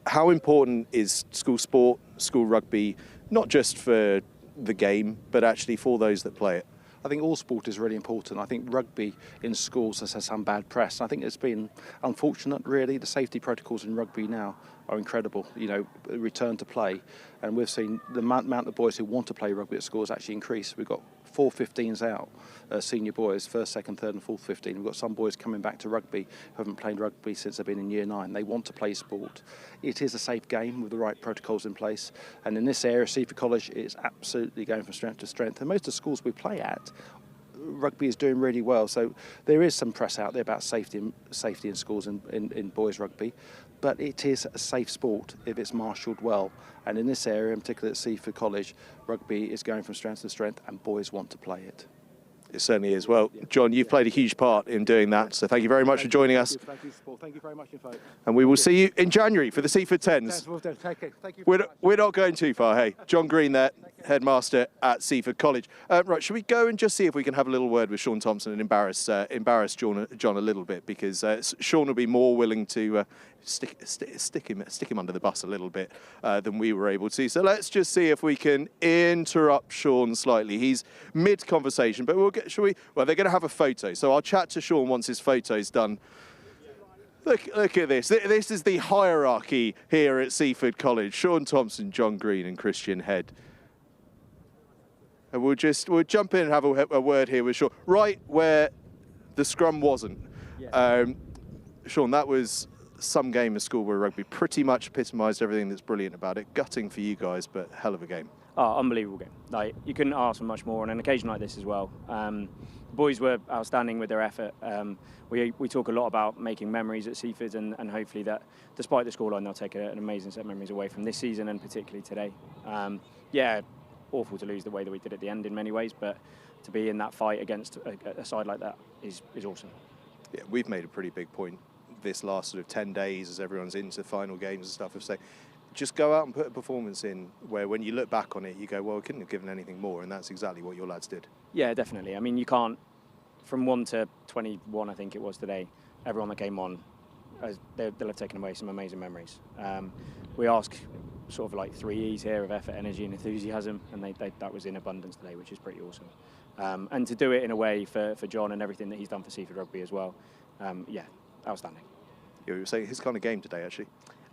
How important is school sport, school rugby, not just for the game, but actually for those that play it? I think all sport is really important. I think rugby in schools has had some bad press. I think it's been unfortunate, really. The safety protocols in rugby now are incredible. You know, return to play, and we've seen the amount of boys who want to play rugby at school has actually increased. We've got 4 15s out, senior boys, first, second, third and fourth 15. We've got some boys coming back to rugby who haven't played rugby since they've been in year 9. They want to play sport. It is a safe game with the right protocols in place, and in this area, Seaford College is absolutely going from strength to strength. And most of the schools we play at, rugby is doing really well. So there is some press out there about safety in schools in boys rugby, but it is a safe sport if it's marshalled well. And in this area, in particular at Seaford College, rugby is going from strength to strength, and boys want to play it. It certainly is. Well, John, you've played a huge part in doing that, so thank you very much for joining us. Thank you, support. Thank you very much, Info. And we will see you in January for the Seaford Tens. Thank you. We're not going too far, hey. John Green there, headmaster at Seaford College. Right, should we go and just see if we can have a little word with Sean Thompson and embarrass John a little bit, because Sean will be more willing to stick him under the bus a little bit than we were able to. So let's just see if we can interrupt Sean slightly. He's mid-conversation, but shall we? Well, they're going to have a photo, so I'll chat to Sean once his photo's done. Look at this. This is the hierarchy here at Seaford College. Sean Thompson, John Green and Christian Head. And we'll jump in and have a word here with Sean, right where the scrum wasn't. Sean, that was some game of schoolboy rugby. Pretty much epitomised everything that's brilliant about it. Gutting for you guys, but hell of a game. Oh, unbelievable game. Like, you couldn't ask for much more on an occasion like this as well. The boys were outstanding with their effort. We talk a lot about making memories at Seaford, and hopefully that, despite the scoreline, they'll take an amazing set of memories away from this season and particularly today. Awful to lose the way that we did at the end in many ways, but to be in that fight against a side like that is awesome. Yeah, we've made a pretty big point this last sort of 10 days as everyone's into final games and stuff of saying, just go out and put a performance in where when you look back on it, you go, well, we couldn't have given anything more, and that's exactly what your lads did. Yeah, definitely. I mean, you can't, from 1 to 21, I think it was today, everyone that came on, they'll have taken away some amazing memories. We ask sort of like 3 E's here of effort, energy and enthusiasm, and that was in abundance today, which is pretty awesome. And to do it in a way for John and everything that he's done for Seaford Rugby as well, outstanding. Yeah, we were saying his kind of game today, actually.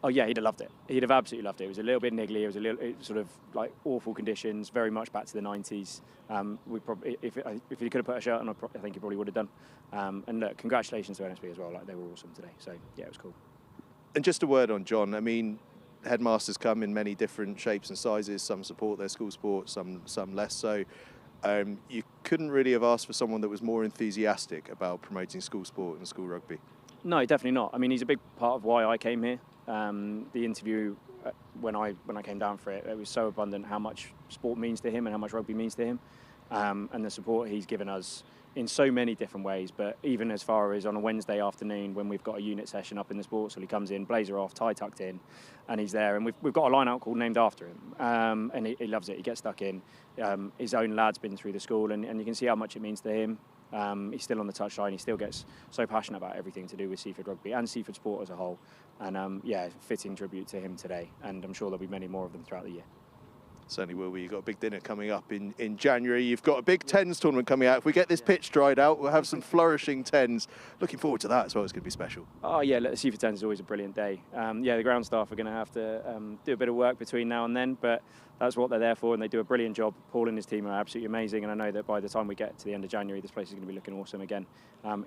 Oh yeah, he'd have loved it. He'd have absolutely loved it. It was a little bit niggly. It was sort of like awful conditions, very much back to the 90s. We probably, if he could have put a shirt on, I think he probably would have done. And look, congratulations to NSB as well. Like, they were awesome today. So yeah, it was cool. And just a word on John. I mean, headmasters come in many different shapes and sizes. Some support their school sport, some less so. You couldn't really have asked for someone that was more enthusiastic about promoting school sport and school rugby. No, definitely not. I mean, he's a big part of why I came here. The interview, when I came down for it, it was so abundant how much sport means to him and how much rugby means to him, and the support he's given us in so many different ways. But even as far as on a Wednesday afternoon when we've got a unit session up in the sports hall, he comes in, blazer off, tie tucked in, and he's there. And we've got a line out called named after him, and he loves it. He gets stuck in. His own lad's been through the school, and you can see how much it means to him. He's still on the touchline. He still gets so passionate about everything to do with Seaford Rugby and Seaford sport as a whole. And fitting tribute to him today. And I'm sure there'll be many more of them throughout the year. Certainly will be. You've got a big dinner coming up in January. You've got a big tens tournament coming out. If we get this pitch dried out, we'll have some flourishing tens. Looking forward to that as well. It's going to be special. Oh yeah, the Seaford Tens is always a brilliant day. Yeah, the ground staff are going to have to do a bit of work between now and then, but that's what they're there for, and they do a brilliant job. Paul and his team are absolutely amazing, and I know that by the time we get to the end of January, this place is going to be looking awesome again.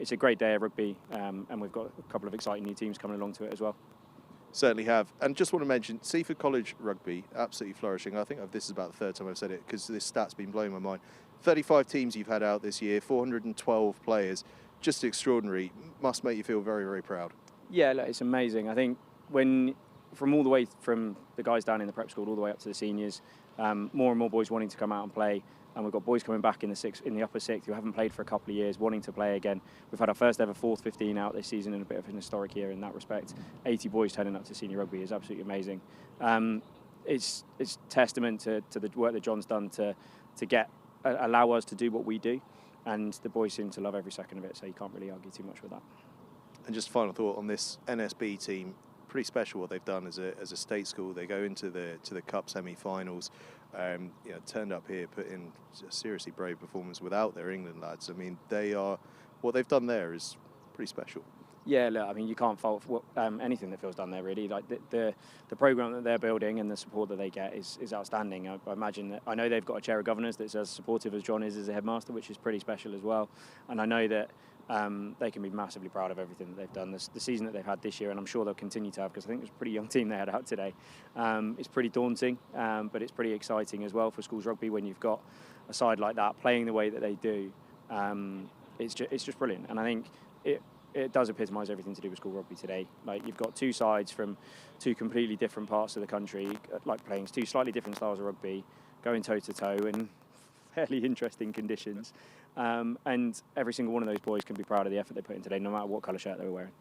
It's a great day of rugby, and we've got a couple of exciting new teams coming along to it as well. Certainly have. And just want to mention, Seaford College rugby, absolutely flourishing. I think this is about the third time I've said it, because this stat's been blowing my mind. 35 teams you've had out this year, 412 players, just extraordinary. Must make you feel very, very proud. Yeah, look, it's amazing. I think from all the way from the guys down in the prep school all the way up to the seniors, more and more boys wanting to come out and play. And we've got boys coming back in the upper sixth who haven't played for a couple of years, wanting to play again. We've had our first ever fourth 15 out this season in a bit of an historic year in that respect. 80 boys turning up to senior rugby is absolutely amazing. It's testament to the work that John's done to allow us to do what we do, and the boys seem to love every second of it. So you can't really argue too much with that. And just final thought on this NSB team. Pretty special what they've done as a state school. They go into the cup semi-finals. Turned up here, put in a seriously brave performance without their England lads. I mean, what they've done there is pretty special. Yeah, look, I mean, you can't fault anything that Phil's done there, really. Like the programme that they're building and the support that they get is outstanding. I imagine that, I know they've got a chair of governors that's as supportive as John is as a headmaster, which is pretty special as well. And I know that they can be massively proud of everything that they've done. The season that they've had this year, and I'm sure they'll continue to have, because I think it was a pretty young team they had out today. It's pretty daunting, but it's pretty exciting as well for schools rugby when you've got a side like that playing the way that they do. It's just brilliant, and I think it does epitomise everything to do with school rugby today. Like, you've got two sides from two completely different parts of the country, like playing two slightly different styles of rugby, going toe to toe in fairly interesting conditions. And every single one of those boys can be proud of the effort they put in today, no matter what colour shirt they were wearing.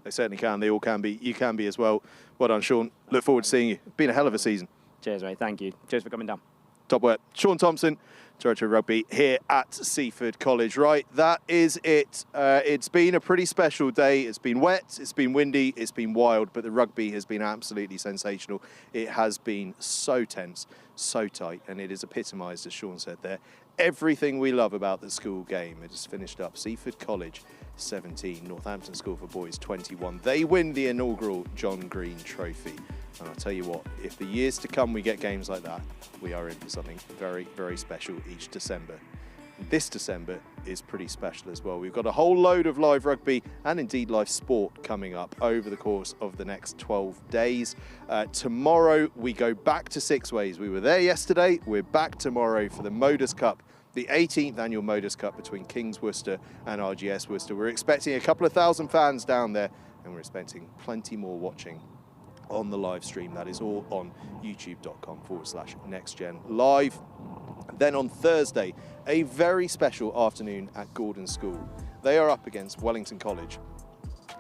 They certainly can. They all can be. You can be as well. Well done, Sean. Look forward to seeing you. Been a hell of a season. Cheers, mate. Thank you. Cheers for coming down. Top work. Sean Thompson, Director of Rugby here at Seaford College. Right, that is it. It's been a pretty special day. It's been wet, it's been windy, it's been wild, but the rugby has been absolutely sensational. It has been so tense, so tight, and it is epitomised, as Sean said there, everything we love about the school game. It has finished up. Seaford College 17, Northampton School for Boys 21. They win the inaugural John Green Trophy. And I'll tell you what, if the years to come we get games like that, we are in for something very, very special each December. This December is pretty special as well. We've got a whole load of live rugby and indeed live sport coming up over the course of the next 12 days. Tomorrow we go back to Six Ways. We were there yesterday. We're back tomorrow for the Modus Cup, the 18th annual Modus Cup between Kings Worcester and RGS Worcester. We're expecting a couple of thousand fans down there, and we're expecting plenty more watching on the live stream. That is all on youtube.com/nextgenlive. Then on Thursday, a very special afternoon at Gordon School. They are up against Wellington College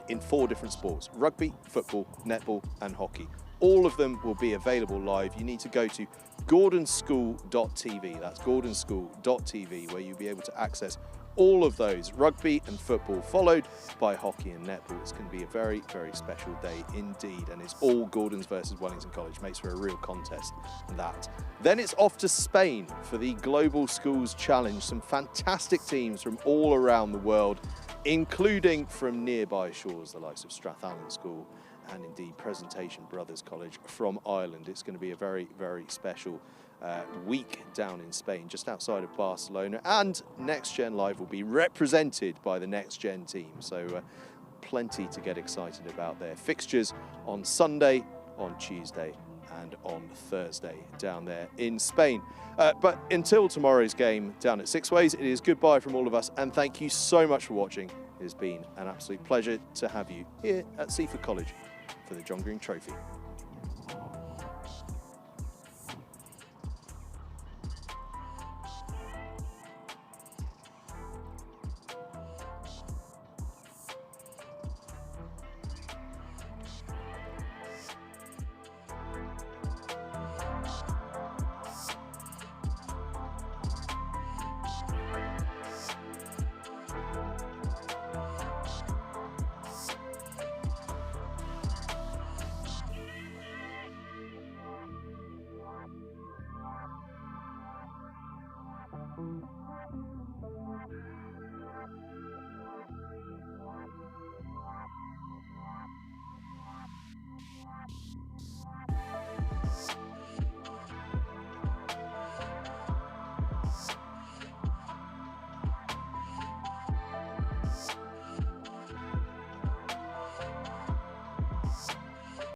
in 4 different sports: rugby, football, netball and hockey. All of them will be available live. You need to go to gordonschool.tv. That's gordonschool.tv, where you'll be able to access all of those, rugby and football, followed by hockey and netball. It's going to be a very, very special day indeed, and it's all Gordons versus Wellington College. Makes for a real contest, that. Then it's off to Spain for the Global Schools Challenge. Some fantastic teams from all around the world, including from nearby shores, the likes of Strathallan School and indeed Presentation Brothers College from Ireland. It's going to be a very, very special week down in Spain, just outside of Barcelona, and Next Gen Live will be represented by the Next Gen team, so plenty to get excited about there. Fixtures on Sunday, on Tuesday and on Thursday down there in Spain. But until tomorrow's game down at Six Ways, it is goodbye from all of us, and thank you so much for watching. It has been an absolute pleasure to have you here at Seaford College for the John Green Trophy. Bye.